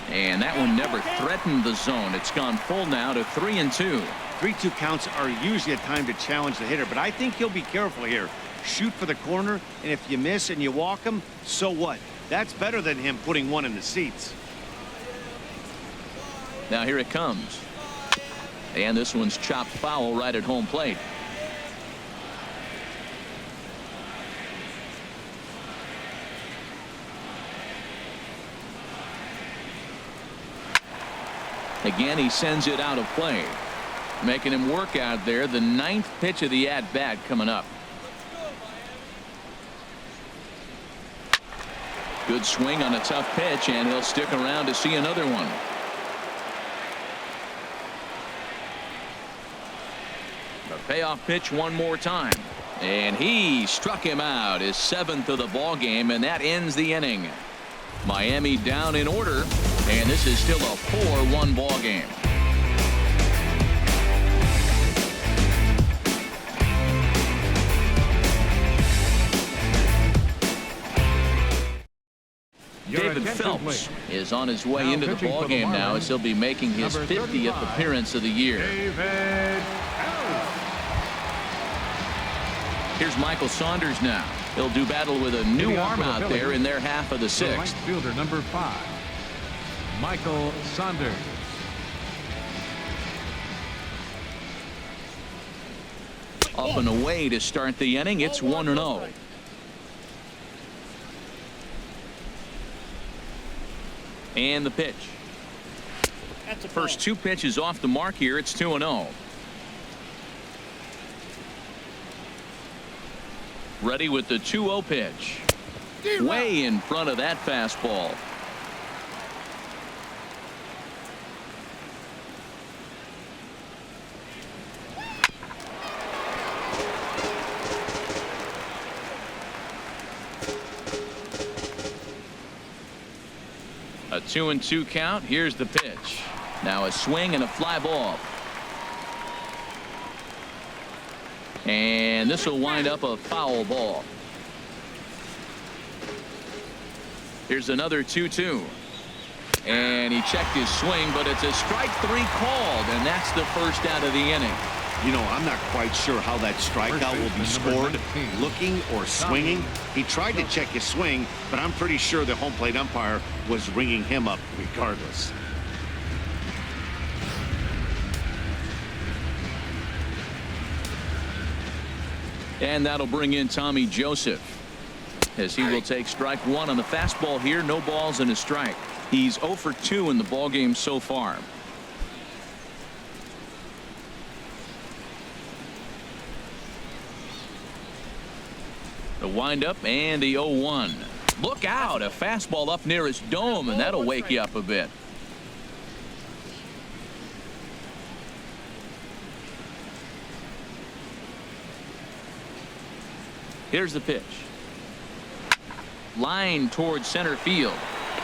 And that one never threatened the zone. It's gone full now to 3-2. 3-2 counts are usually a time to challenge the hitter, but I think he'll be careful here. Shoot for the corner, and if you miss and you walk him, so what? That's better than him putting one in the seats. Now here it comes. And this one's chopped foul right at home plate. Again, he sends it out of play, making him work out there. The 9th pitch of the at-bat coming up. Good swing on a tough pitch, and he'll stick around to see another one. The payoff pitch one more time, and he struck him out, his 7th of the ball game, and that ends the inning. Miami down in order, and this is still a 4-1 ball game. David Phelps is on his way into the ball game now as he'll be making his 50th appearance of the year. Here's Michael Saunders now. He'll do battle with a new arm out there in their half of the 6th. Right fielder, number 5, Michael Saunders. Up and away to start the inning. It's 1-0. And the pitch. First 2 pitches off the mark here. It's 2-0. Ready with the 2-0 pitch. Way in front of that fastball. A 2-2 count. Here's the pitch. Now a swing and a fly ball. And this will wind up a foul ball. Here's another 2-2. And he checked his swing, but it's a strike 3 called, and that's the first out of the inning. You know, I'm not quite sure how that strikeout will be scored, looking or swinging. He tried to check his swing, but I'm pretty sure the home plate umpire was ringing him up regardless. And that'll bring in Tommy Joseph, as he will take strike 1 on the fastball here. No balls and a strike. He's 0 for 2 in the ballgame so far. The windup and the 0-1. Look out, a fastball up near his dome, and that'll wake you up a bit. Here's the pitch. Line towards center field.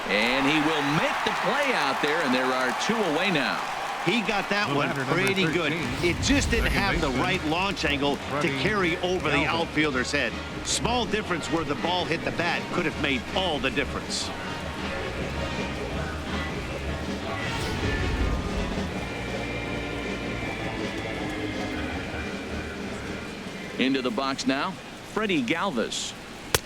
And he will make the play out there, and there are 2 away now. He got that one pretty good. It just didn't have the right launch angle to carry over the outfielder's head. Small difference where the ball hit the bat could have made all the difference. Into the box now, Freddie Galvis,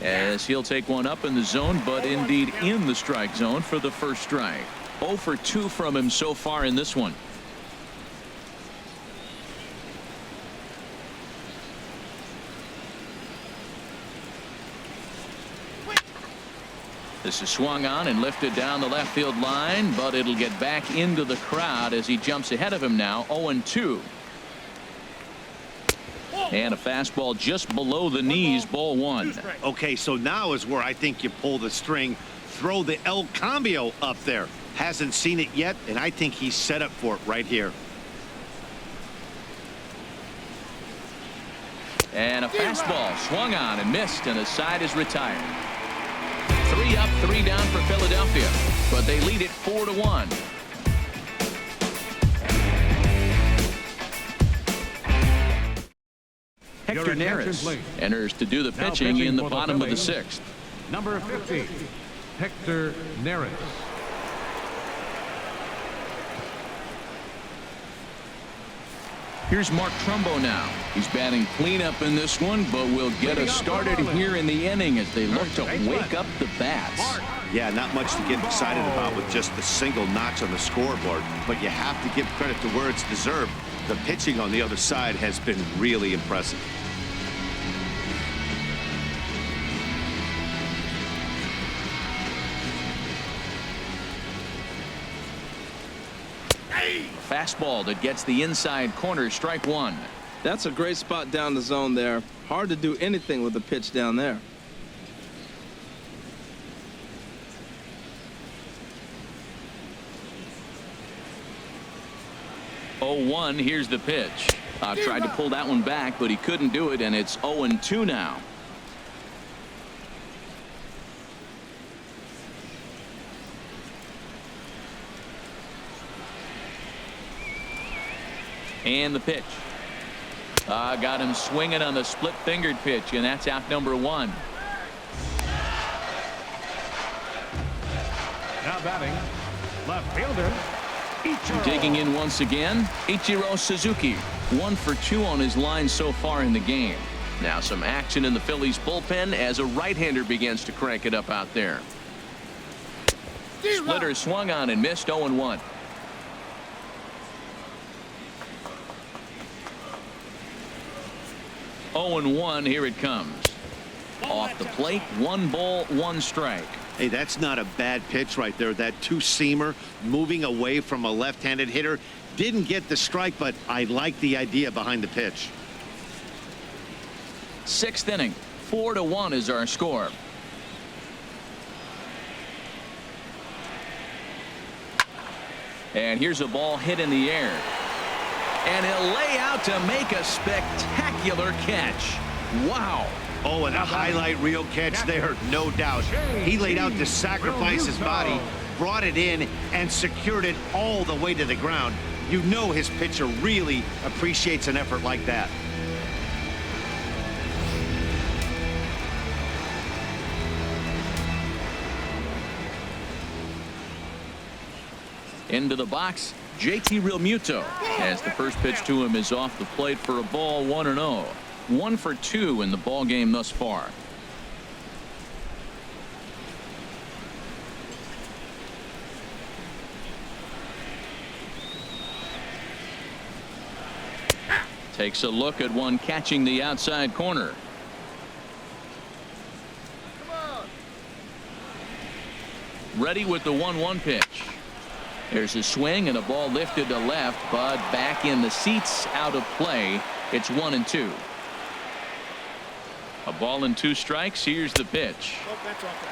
as he'll take one up in the zone, but indeed in the strike zone for the first strike. 0 for 2 from him so far in this one. This is swung on and lifted down the left field line, but it'll get back into the crowd as he jumps ahead of him now. 0-2. And a fastball just below the knees, ball 1. Okay, so now is where I think you pull the string. Throw the El Cambio up there. Hasn't seen it yet, and I think he's set up for it right here. And a fastball swung on and missed, and the side is retired. 3 up, 3 down for Philadelphia, but they lead it 4-1. Hector Neris enters to do the pitching in the bottom of the 6th. Number 50, Hector Neris. Here's Mark Trumbo now. He's batting cleanup in this one, but will get us started here in the inning as they look to wake up the bats. Yeah, not much to get excited about with just the single notch on the scoreboard, but you have to give credit to where it's deserved. The pitching on the other side has been really impressive. Fastball that gets the inside corner, strike 1. That's a great spot down the zone there. Hard to do anything with the pitch down there. Oh, 1. Here's the pitch. Tried to pull that one back, but he couldn't do it, and it's 0-2 now. And the pitch. Got him swinging on the split-fingered pitch, and that's out number 1. Now batting, left fielder, Ichiro. Digging in once again, Ichiro Suzuki. 1 for 2 on his line so far in the game. Now some action in the Phillies bullpen as a right-hander begins to crank it up out there. Splitter swung on and missed. 0-1. Here it comes. Off the plate, 1 ball, 1 strike. Hey, that's not a bad pitch right there. That two-seamer moving away from a left-handed hitter. Didn't get the strike, but I like the idea behind the pitch. 6th inning, 4-1 is our score. And here's a ball hit in the air. And he'll lay out to make a spectacular catch. Wow. Oh, and a highlight reel catch there, no doubt. He laid out to sacrifice his body, brought it in, and secured it all the way to the ground. You know his pitcher really appreciates an effort like that. Into the box, JT Realmuto, as the first pitch to him is off the plate for a ball, 1-0. 1 for 2 in the ball game thus far. Takes a look at one catching the outside corner. Ready with the 1-1 pitch. There's a swing and a ball lifted to left, but back in the seats, out of play. It's 1-2. A ball and 2 strikes. Here's the pitch.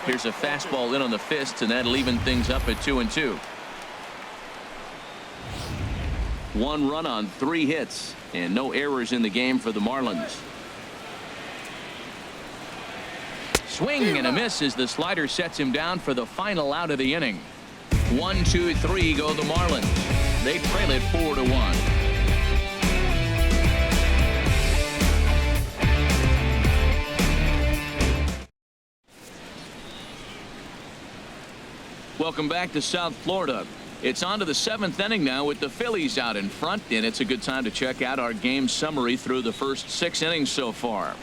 Here's a fastball in on the fist, and that'll even things up at 2-2. 1 run on 3 hits, and no errors in the game for the Marlins. Swing and a miss as the slider sets him down for the final out of the inning. 1, 2, 3 go the Marlins. They trail it 4-1. Welcome back to South Florida. It's on to the 7th inning now with the Phillies out in front, and it's a good time to check out our game summary through the first 6 innings so far.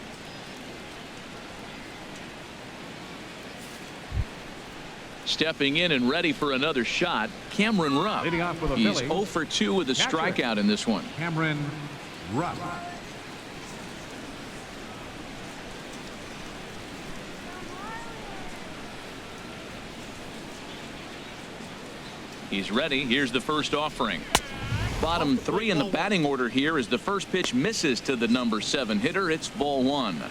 Stepping in and ready for another shot, Cameron Rupp. Leading off for the He's Phillies, 0 for 2 with a catcher, strikeout in this one. Cameron Rupp. He's ready. Here's the first offering. Bottom 3 in the batting order here as the first pitch misses to the number 7 hitter. It's ball 1.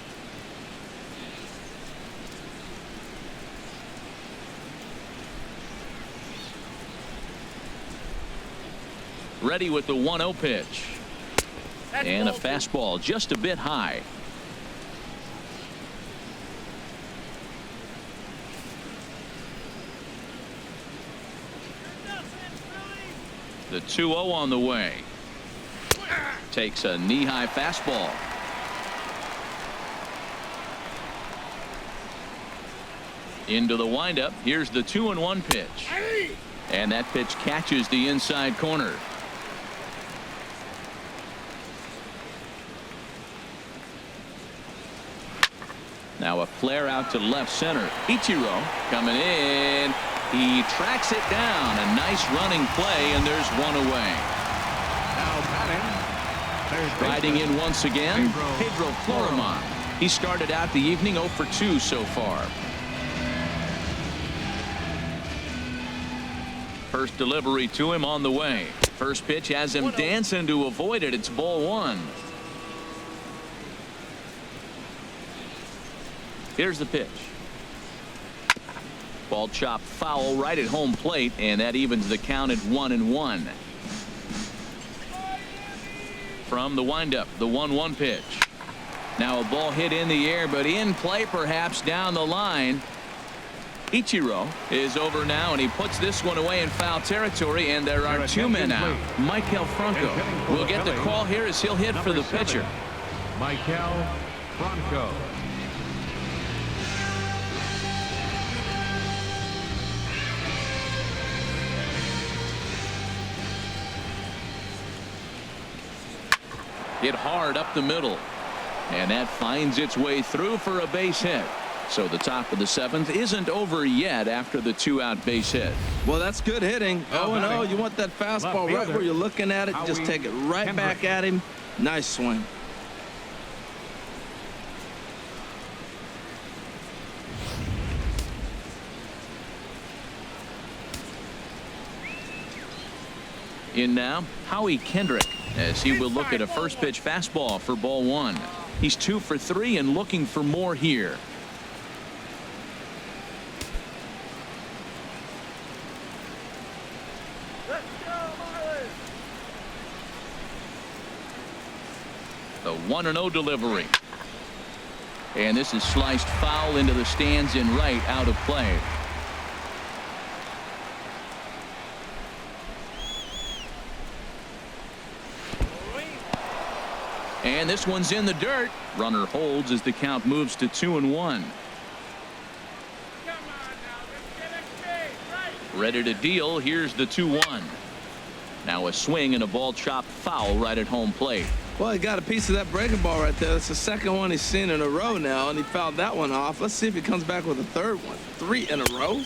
Ready with the 1-0 pitch. And a fastball just a bit high. The 2-0 on the way. Takes a knee-high fastball. Into the windup. Here's the 2-1 pitch. And that pitch catches the inside corner. Now a flare out to left center. Ichiro coming in. He tracks it down. A nice running play, and there's one away. Now batting. Riding in once again, Pedro Florimon. He started out the evening 0 for 2 so far. First delivery to him on the way. First pitch has him dancing to avoid it. It's ball 1. Here's the pitch. Ball chopped foul right at home plate, and that evens the count at 1-1. From the windup, the 1-1 pitch. Now a ball hit in the air, but in play perhaps down the line. Ichiro is over now, and he puts this one away in foul territory, and there are 2 men out. Michael Franco will get the call here as he'll hit for the pitcher. Michael Franco. Hit hard up the middle, and that finds its way through for a base hit. So the top of the 7th isn't over yet after the 2-out base hit. Well, that's good hitting. 0-0. You want that fastball right where you're looking at it. Just take it right back at him. Nice swing. In now, Howie Kendrick, as he will look at a first pitch fastball for ball 1. He's 2 for 3 and looking for more here. The 1-0 delivery. And this is sliced foul into the stands in right, out of play. And this one's in the dirt. Runner holds as the count moves to 2-1. Ready to deal. Here's the 2-1. Now a swing and a ball chopped foul right at home plate. Well, he got a piece of that breaking ball right there. That's the second one he's seen in a row now, and he fouled that one off. Let's see if he comes back with a third one. 3 in a row.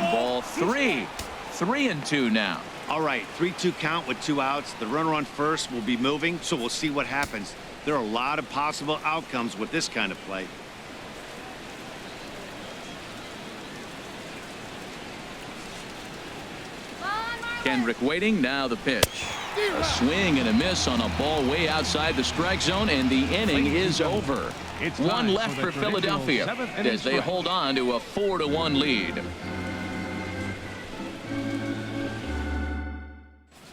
Ball 3. 3-2 now. All right, 3-2 count with 2 outs. The runner on first will be moving, so we'll see what happens. There are a lot of possible outcomes with this kind of play. Kendrick waiting. Now the pitch. A swing and a miss on a ball way outside the strike zone, and the inning is over. One left for Philadelphia as they hold on to a 4-1 lead.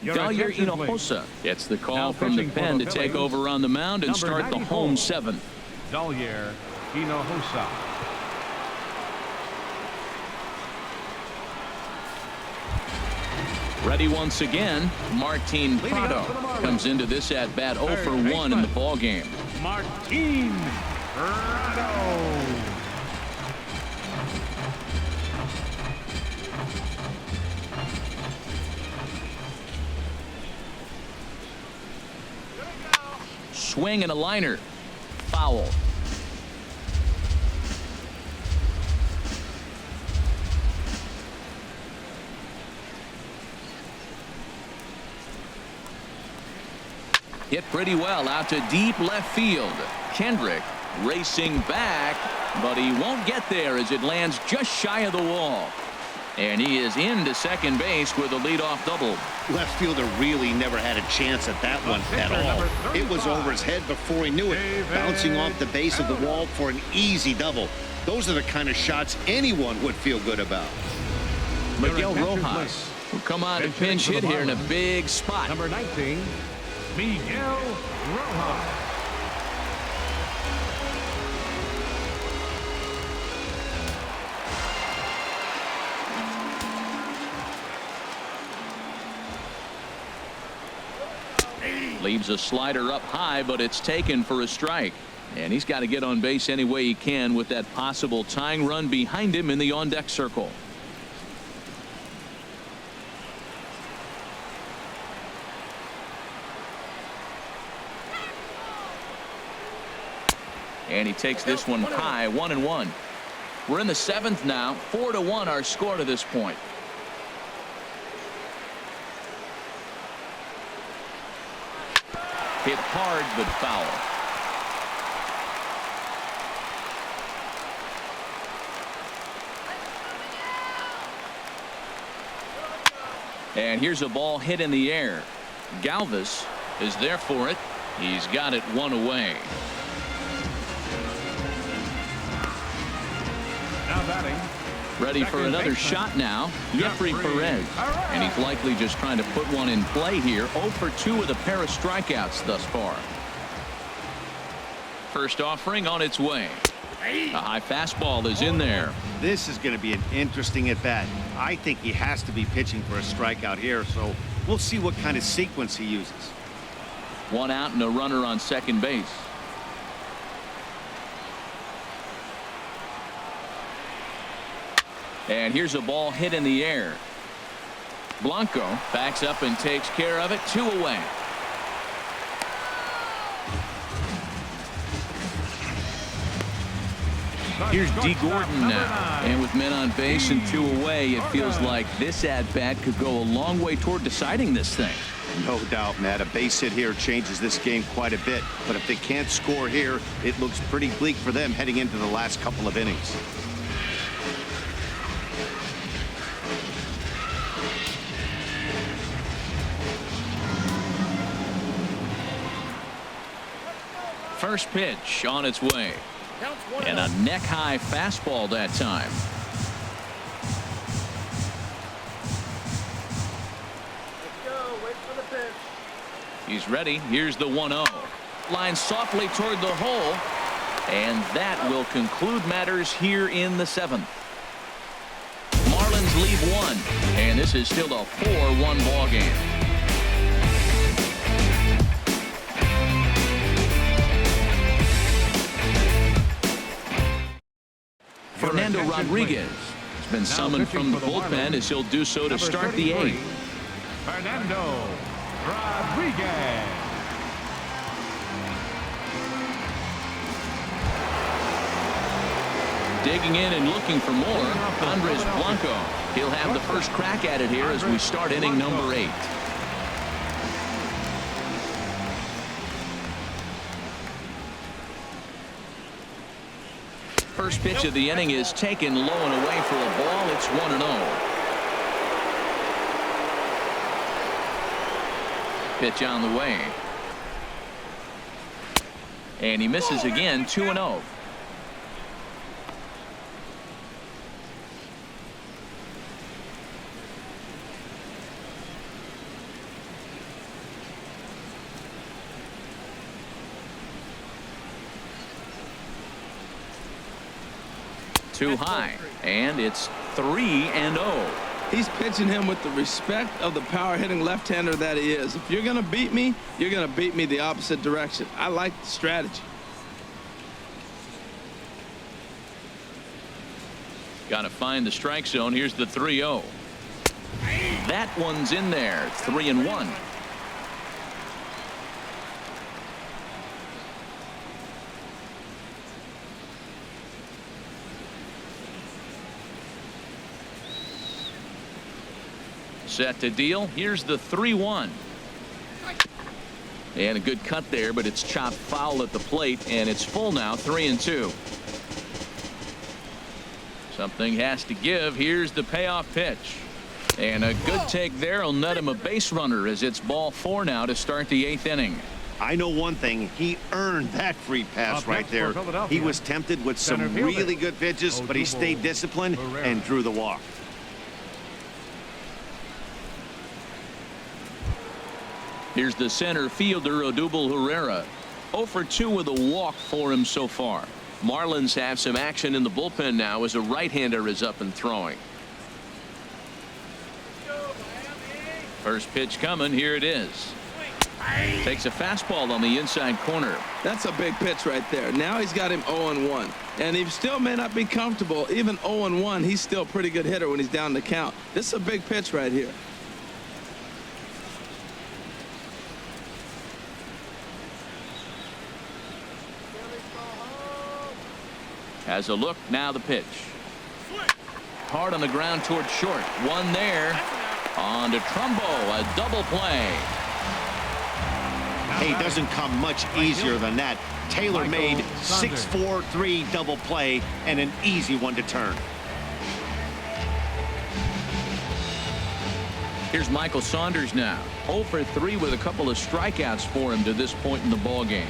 Dalyer Hinojosa gets the call from the pen to take over on the mound and start the home 7th. Dalyer Hinojosa. Ready once again. Martin Prado comes into this at bat 0 for 1 in the ball game. Martin Prado. Swing and a liner. Foul. Hit pretty well out to deep left field. Kendrick racing back, but he won't get there as it lands just shy of the wall. And he is into second base with a leadoff double. Left fielder really never had a chance at that one at all. It was over his head before he knew it, bouncing off the base of the wall for an easy double. Those are the kind of shots anyone would feel good about. Miguel Rojas will come on to pinch hit here in a big spot. Number 19, Miguel Rojas. Leaves a slider up high, but it's taken for a strike. And he's got to get on base any way he can with that possible tying run behind him in the on-deck circle. And he takes this one high, 1-1. We're in the 7th now. 4-1 our score to this point. Hit hard, but foul. And here's a ball hit in the air. Galvis is there for it. He's got it 1 away. Now batting. Ready for another shot now. Jeffrey Perez. And he's likely just trying to put one in play here. 0 for 2 with a pair of strikeouts thus far. First offering on its way. A high fastball is in there. This is going to be an interesting at bat. I think he has to be pitching for a strikeout here, so we'll see what kind of sequence he uses. 1 out and a runner on second base. And here's a ball hit in the air. Blanco backs up and takes care of it. 2 away. Here's D. Gordon now. And with men on base and 2 away, it feels like this at-bat could go a long way toward deciding this thing. No doubt, Matt. A base hit here changes this game quite a bit. But if they can't score here, it looks pretty bleak for them heading into the last couple of innings. First pitch on its way. And a neck-high fastball that time. Let's go. Wait for the pitch. He's ready. Here's the 1-0. Line softly toward the hole. And that will conclude matters here in the 7th. Marlins lead 1. And this is still a 4-1 ball game. Fernando Rodriguez has been summoned from the bullpen as he'll do so to start the 8th. Fernando Rodriguez. Digging in and looking for more, Andres Blanco. He'll have the first crack at it here as we start inning number 8. First pitch of the inning is taken low and away for a ball. It's 1-0. Pitch on the way. And he misses again, 2-0. Too high, and it's 3-0. He's pitching him with the respect of the power hitting left-hander that he is. If you're going to beat me, you're going to beat me the opposite direction. I like the strategy. Got to find the strike zone. Here's the 3-0. That one's in there. 3-1. Set to deal. Here's the 3-1. And a good cut there, but it's chopped foul at the plate, and it's full now, 3-2. Something has to give. Here's the payoff pitch. And a good take there will net him a base runner as it's ball 4 now to start the 8th inning. I know one thing. He earned that free pass right there. He was tempted with some really good pitches, but he stayed disciplined and drew the walk. Here's the center fielder, Odubel Herrera. 0 for 2 with a walk for him so far. Marlins have some action in the bullpen now as a right-hander is up and throwing. First pitch coming. Here it is. Takes a fastball on the inside corner. That's a big pitch right there. Now he's got him 0-1. And he still may not be comfortable. Even 0-1, he's still a pretty good hitter when he's down the count. This is a big pitch right here. Has a look. Now the pitch. Hard on the ground toward short. One there. On to Trumbo. A double play. Hey, it doesn't come much easier than that. Taylor made 6-4-3 double play and an easy one to turn. Here's Michael Saunders now. 0 for 3 with a couple of strikeouts for him to this point in the ball game.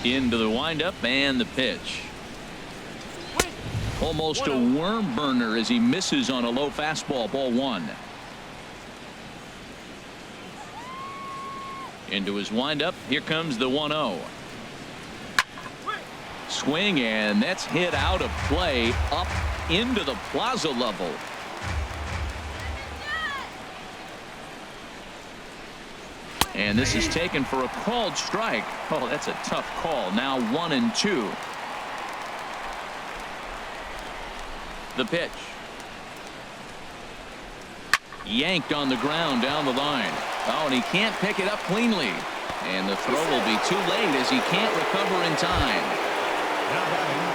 Into the windup and the pitch. Almost a worm burner as he misses on a low fastball. Ball 1. Into his windup. Here comes the 1-0. Swing, and that's hit out of play up into the plaza level. And this is taken for a called strike. Oh, that's a tough call. Now 1-2. The pitch. Yanked on the ground down the line. Oh, and he can't pick it up cleanly. And the throw will be too late as he can't recover in time.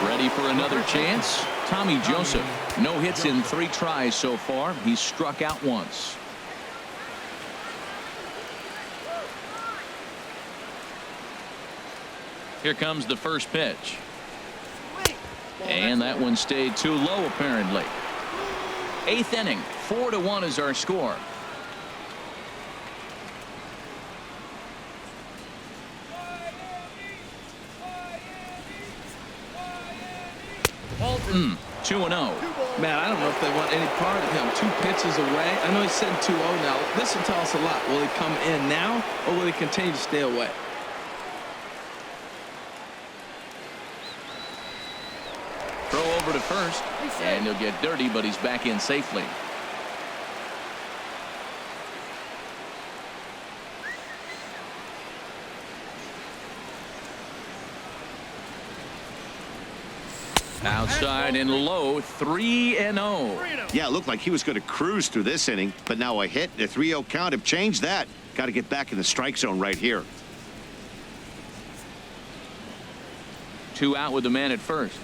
Ready for another chance? Tommy Joseph. No hits in 3 tries so far. He's struck out once. Here comes the first pitch. And that one stayed too low, apparently. 8th inning. 4-1 is our score. Holton, 2-0. Man, I don't know if they want any part of him. 2 pitches away. I know he's sitting 2-0 now. This will tell us a lot. Will he come in now, or will he continue to stay away? Throw over to first, and he'll get dirty, but he's back in safely. Outside and low, 3-0. Yeah, it looked like he was going to cruise through this inning, but now a hit, the 3-0 count have changed that. Got to get back in the strike zone right here. 2 out with the man at first.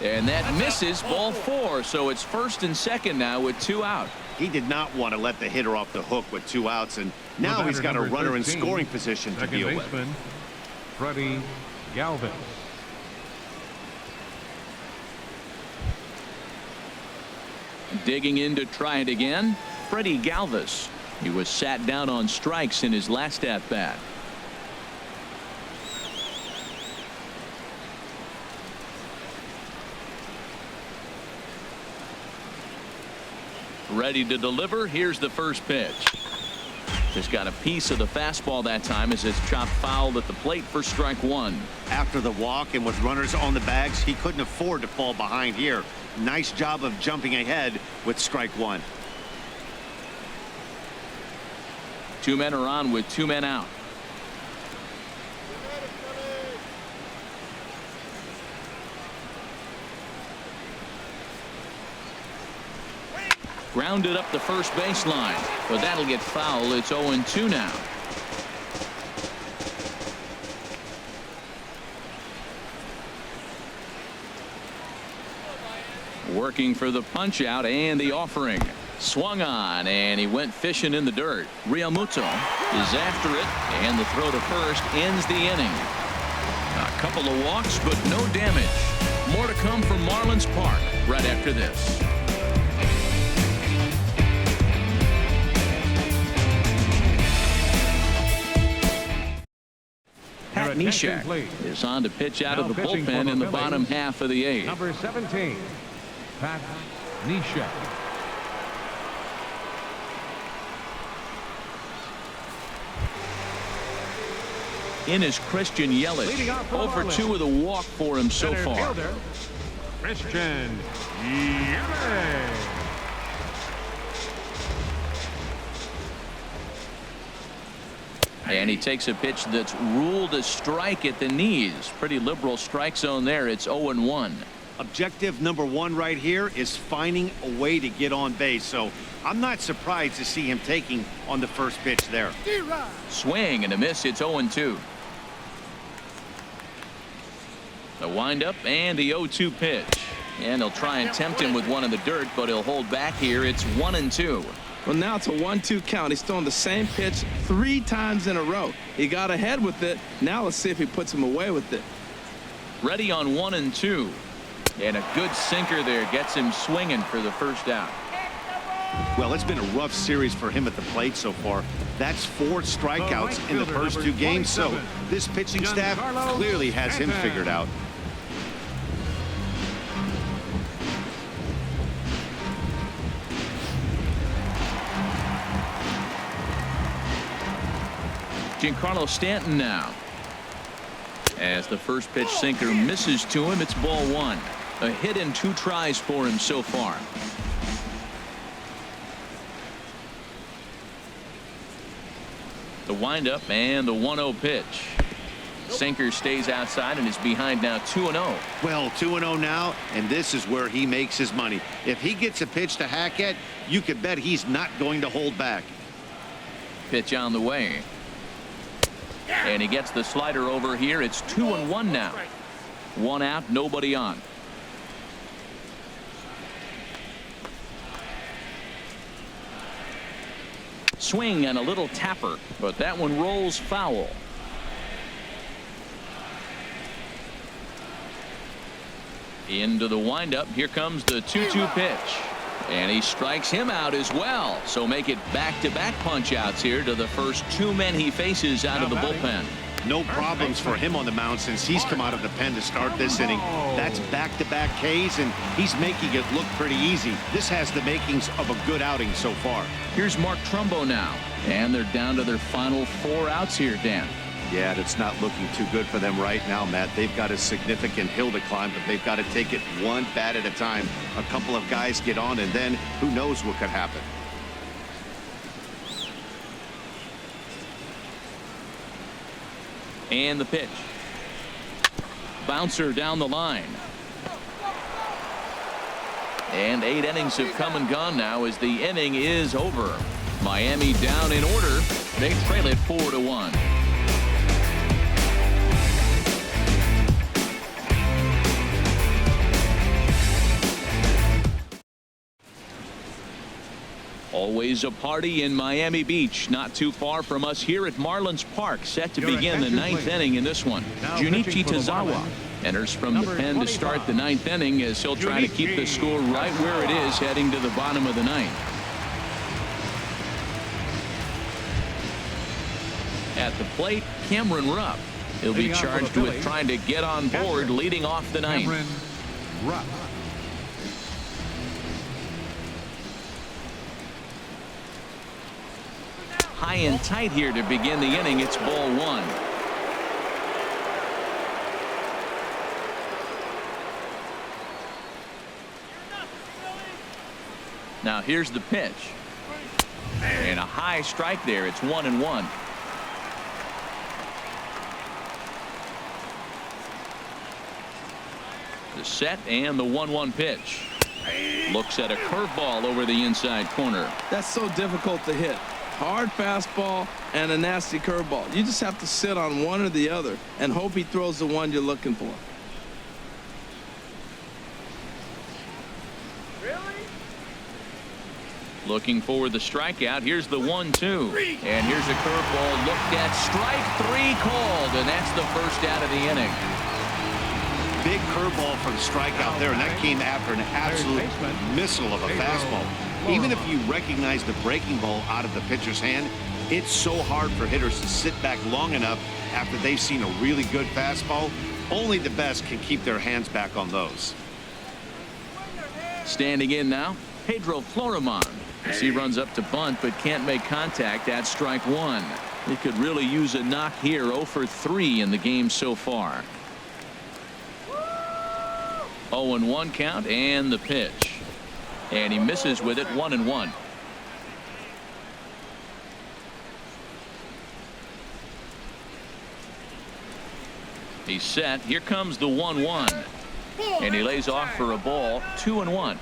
And that misses, ball 4. So it's first and second now with 2 out. He did not want to let the hitter off the hook with 2 outs, and now he's got a runner in scoring position to deal with. Freddie Galvis. Digging in to try it again, Freddie Galvis. He was sat down on strikes in his last at bat. Ready to deliver. Here's the first pitch. Just got a piece of the fastball that time as it's chopped foul at the plate for strike 1. After the walk and with runners on the bags, he couldn't afford to fall behind here. Nice job of jumping ahead with strike 1. 2 men are on with 2 men out. Grounded up the first baseline, but that'll get foul. It's 0-2 now. Working for the punch out and the offering. Swung on, and he went fishing in the dirt. Realmuto is after it, and the throw to first ends the inning. A couple of walks, but no damage. More to come from Marlins Park right after this. Pat Neshek is on to pitch out of the bullpen in the bottom half of the 8th. Number 17, Pat Neshek. In is Christian Yelich. 0-2 with a walk for him so far. Fielder, Christian Yelich. And he takes a pitch that's ruled a strike at the knees. Pretty liberal strike zone there. It's 0-1. Objective number 1 right here is finding a way to get on base. So I'm not surprised to see him taking on the first pitch there. Swing and a miss. It's 0-2. The windup and the 0-2 pitch. And he'll try and tempt him with one in the dirt, but he'll hold back here. It's 1-2. Well, now it's a 1-2 count. He's throwing the same pitch 3 times in a row. He got ahead with it. Now let's see if he puts him away with it. Ready on 1-2. And a good sinker there gets him swinging for the first out. Well, it's been a rough series for him at the plate so far. That's 4 strikeouts in the first 2 games. So this pitching staff clearly has him figured out. Giancarlo Stanton now. As the first pitch sinker misses to him, it's ball 1. A hit in 2 tries for him so far. The windup and the 1-0 pitch. Sinker stays outside and is behind now 2-0. Well, 2-0 now, and this is where he makes his money. If he gets a pitch to hack at, you could bet he's not going to hold back. Pitch on the way. And he gets the slider over here. It's 2-1 now. 1 out, nobody on. Swing and a little tapper, but that one rolls foul. Into the windup. Here comes the 2-2 pitch. And he strikes him out as well. So make it back-to-back punch-outs here to the first two men he faces out of the bullpen. No problems for him on the mound since he's come out of the pen to start this inning. That's back-to-back Ks, and he's making it look pretty easy. This has the makings of a good outing so far. Here's Mark Trumbo now. And they're down to their final 4 outs here, Dan. Yeah, it's not looking too good for them right now, Matt. They've got a significant hill to climb, but they've got to take it one bat at a time. A couple of guys get on, and then who knows what could happen. And the pitch. Bouncer down the line. And 8 innings have come and gone now as the inning is over. Miami down in order. They trail it 4-1. Always a party in Miami Beach, not too far from us here at Marlins Park, set to begin the 9th inning in this one. Junichi Tozawa enters from the pen to start the 9th inning as he'll try to keep the score right where it is heading to the bottom of the 9th. At the plate, Cameron Rupp. He'll be charged with trying to get on board leading off the 9th. Rupp. High and tight here to begin the inning. It's ball 1. Now here's the pitch. And a high strike there. It's 1-1. The set and the 1-1 pitch. Looks at a curveball over the inside corner. That's so difficult to hit. Hard fastball and a nasty curveball. You just have to sit on one or the other and hope he throws the one you're looking for. Looking for the strikeout. Here's the 1-2. And here's a curveball looked at. Strike 3 called. And that's the first out of the inning. Big curveball for the strikeout there, and that came after an absolute missile of a fastball. Even if you recognize the breaking ball out of the pitcher's hand, it's so hard for hitters to sit back long enough after they've seen a really good fastball. Only the best can keep their hands back on those. Standing in now, Pedro Florimon. As he runs up to bunt but can't make contact at strike 1. He could really use a knock here. 0 for 3 in the game so far. 0-1 count and the pitch. And he misses with it. 1-1. He's set. Here comes the 1-1. And he lays off for a ball. 2-1.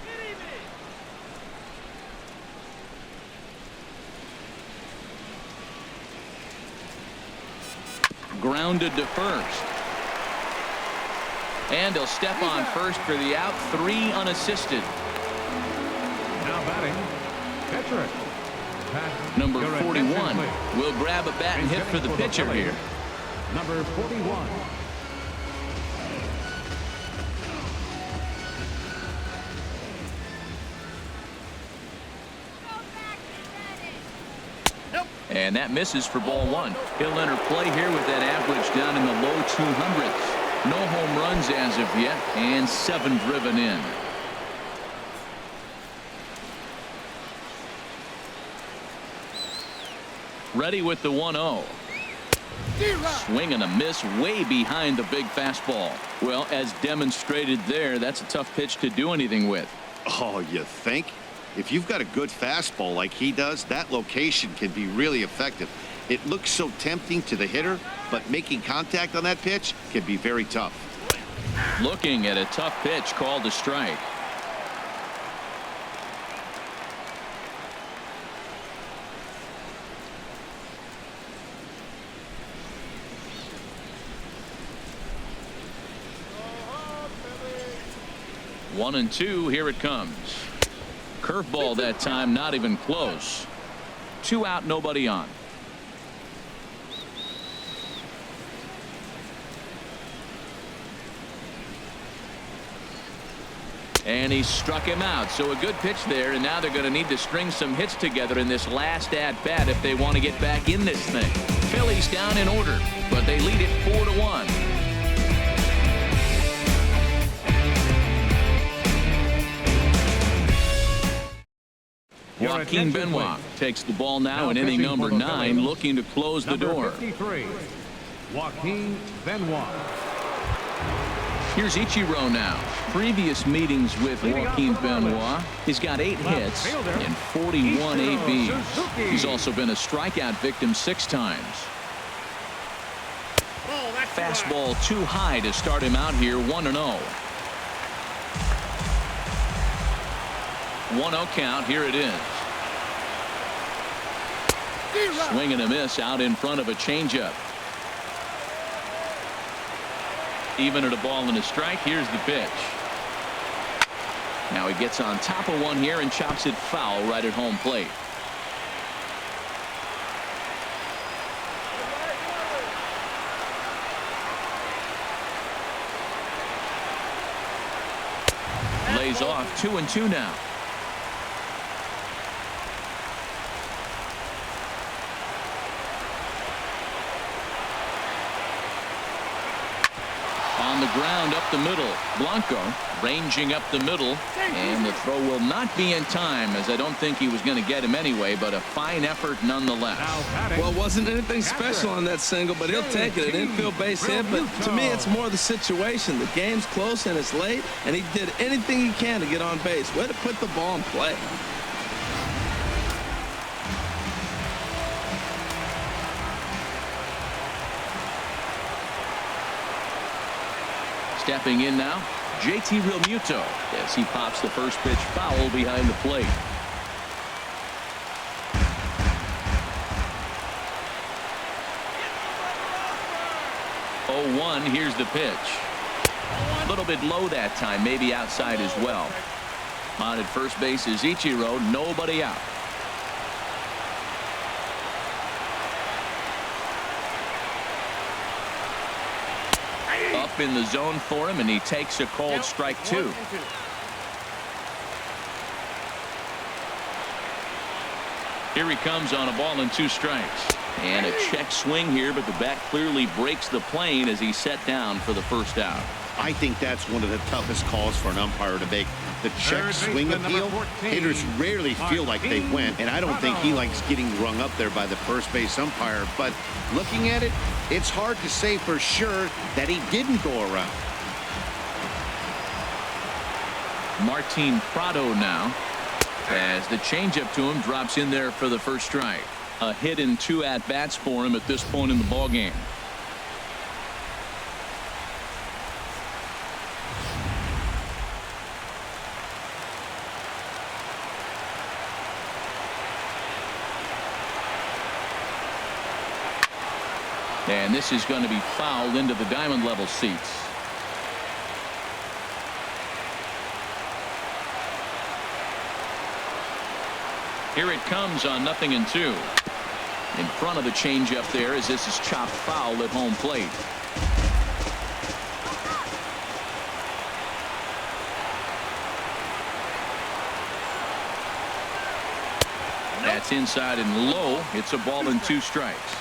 Grounded to first. And he'll step on first for the out. 3 unassisted. Now batting, pitcher. Number 41 will grab a bat and hit for the pitcher here. Number 41. And that misses for ball 1. He'll enter play here with that average down in the low 200s. No home runs as of yet, and 7 driven in. Ready with the 1-0. Swing and a miss way behind the big fastball. Well, as demonstrated there, that's a tough pitch to do anything with. Oh, you think? If you've got a good fastball like he does, that location can be really effective. It looks so tempting to the hitter, but making contact on that pitch can be very tough. Looking at a tough pitch called a strike. One and two. Here it comes. Curveball that time, not even close. 2 out, nobody on. And he struck him out. So a good pitch there, and now they're going to need to string some hits together in this last at-bat if they want to get back in this thing. Phillies down in order, but they lead it 4-1. Joaquin Benoit takes the ball now in inning number 9, looking to close the door. 53, Joaquin Benoit. Here's Ichiro now. Previous meetings with Joaquin Benoit, he's got 8 hits and 41 ABs. He's also been a strikeout victim 6 times. Fastball too high to start him out here, 1-0. 1-0 count. Here it is. Swing and a miss out in front of a changeup. Even at a ball and a strike. Here's the pitch. Now he gets on top of one here and chops it foul right at home plate. Lays off. 2-2 now. On the ground up the middle. Blanco ranging up the middle, and the throw will not be in time, as I don't think he was going to get him anyway, but a fine effort nonetheless. Well, it wasn't anything special on that single, but he'll take it. An infield base hit, but to me it's more the situation. The game's close and it's late, and he did anything he can to get on base. Way to put the ball in play. Stepping in now, JT Realmuto, as he pops the first pitch foul behind the plate. Oh, 1. Here's the pitch. A little bit low that time, maybe outside as well. On at first base is Ichiro, nobody out. Up in the zone for him, and he takes a called strike 2. Here he comes on a ball and 2 strikes. And a check swing here, but the bat clearly breaks the plane as he's set down for the first out. I think that's one of the toughest calls for an umpire to make. The check swing appeal. Hitters rarely feel like they went, and I don't think he likes getting rung up there by the first base umpire. But looking at it, it's hard to say for sure that he didn't go around. Martin Prado now, as the changeup to him drops in there for the first strike. A hit and 2 at-bats for him at this point in the ballgame. And this is going to be fouled into the diamond level seats. Here it comes on 0-2. In front of the changeup there, as this is chopped foul at home plate. That's inside and low. It's a ball and 2 strikes.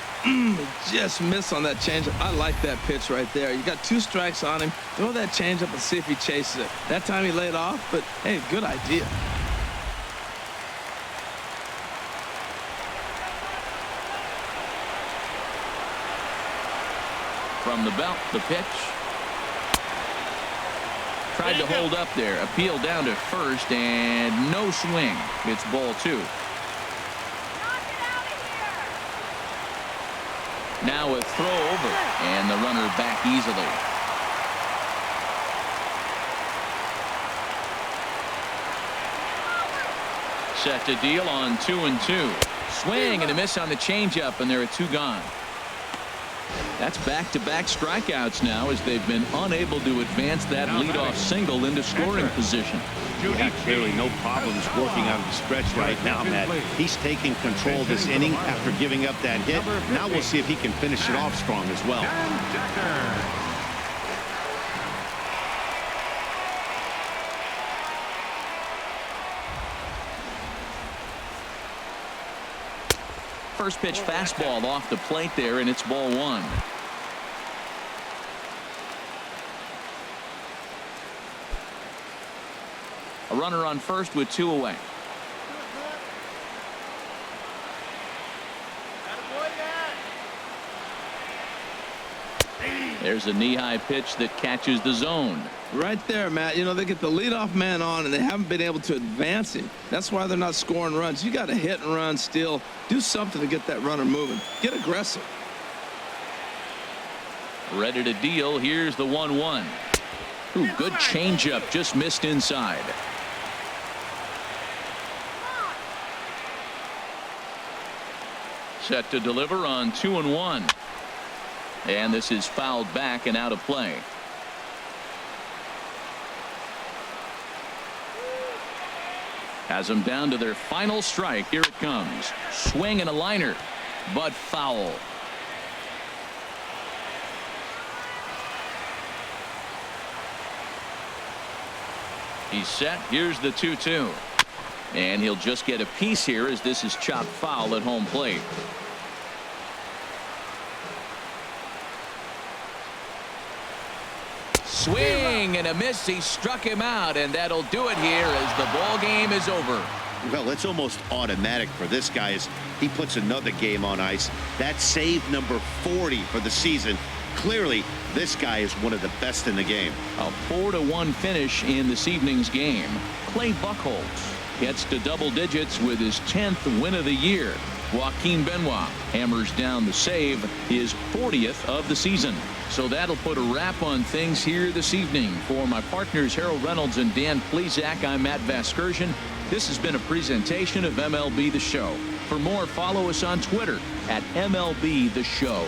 Just missed on that changeup. I like that pitch right there. You got 2 strikes on him. Throw that changeup and see if he chases it. That time he laid off, but hey, good idea. From the belt, the pitch. Tried to hold up there. Appeal down to first, and no swing. It's ball 2. Now a throw over, and the runner back easily. Set to deal on 2-2. Swing and a miss on the changeup, and there are 2 gone. That's back-to-back strikeouts now, as they've been unable to advance that leadoff single into scoring position. Yeah, clearly no problems working out of the stretch right now, Matt. He's taking control of this inning after giving up that hit. Now we'll see if he can finish it off strong as well. first pitch fastball off the plate there, and it's ball one. A runner on first with 2 away. There's a knee-high pitch that catches the zone. Right there, Matt. You know, they get the leadoff man on, and they haven't been able to advance him. That's why they're not scoring runs. You got to hit and run, steal, do something to get that runner moving. Get aggressive. Ready to deal. Here's the 1-1. Ooh, good changeup, just missed inside. Set to deliver on 2-1. And this is fouled back and out of play. Has them down to their final strike. Here it comes. Swing and a liner, but foul. He's set. Here's the 2-2. And he'll just get a piece here as this is chopped foul at home plate. Swing and a miss. He struck him out, and that'll do it here as the ball game is over. Well, it's almost automatic for this guy as he puts another game on ice. That's save number 40 for the season. Clearly, this guy is one of the best in the game. A 4-1 finish in this evening's game. Clay Buchholz gets to double digits with his 10th win of the year. Joaquin Benoit hammers down the save, his 40th of the season. So that'll put a wrap on things here this evening. For my partners Harold Reynolds and Dan Plesac, I'm Matt Vasgersian. This has been a presentation of MLB The Show. For more, follow us on Twitter at MLB The Show.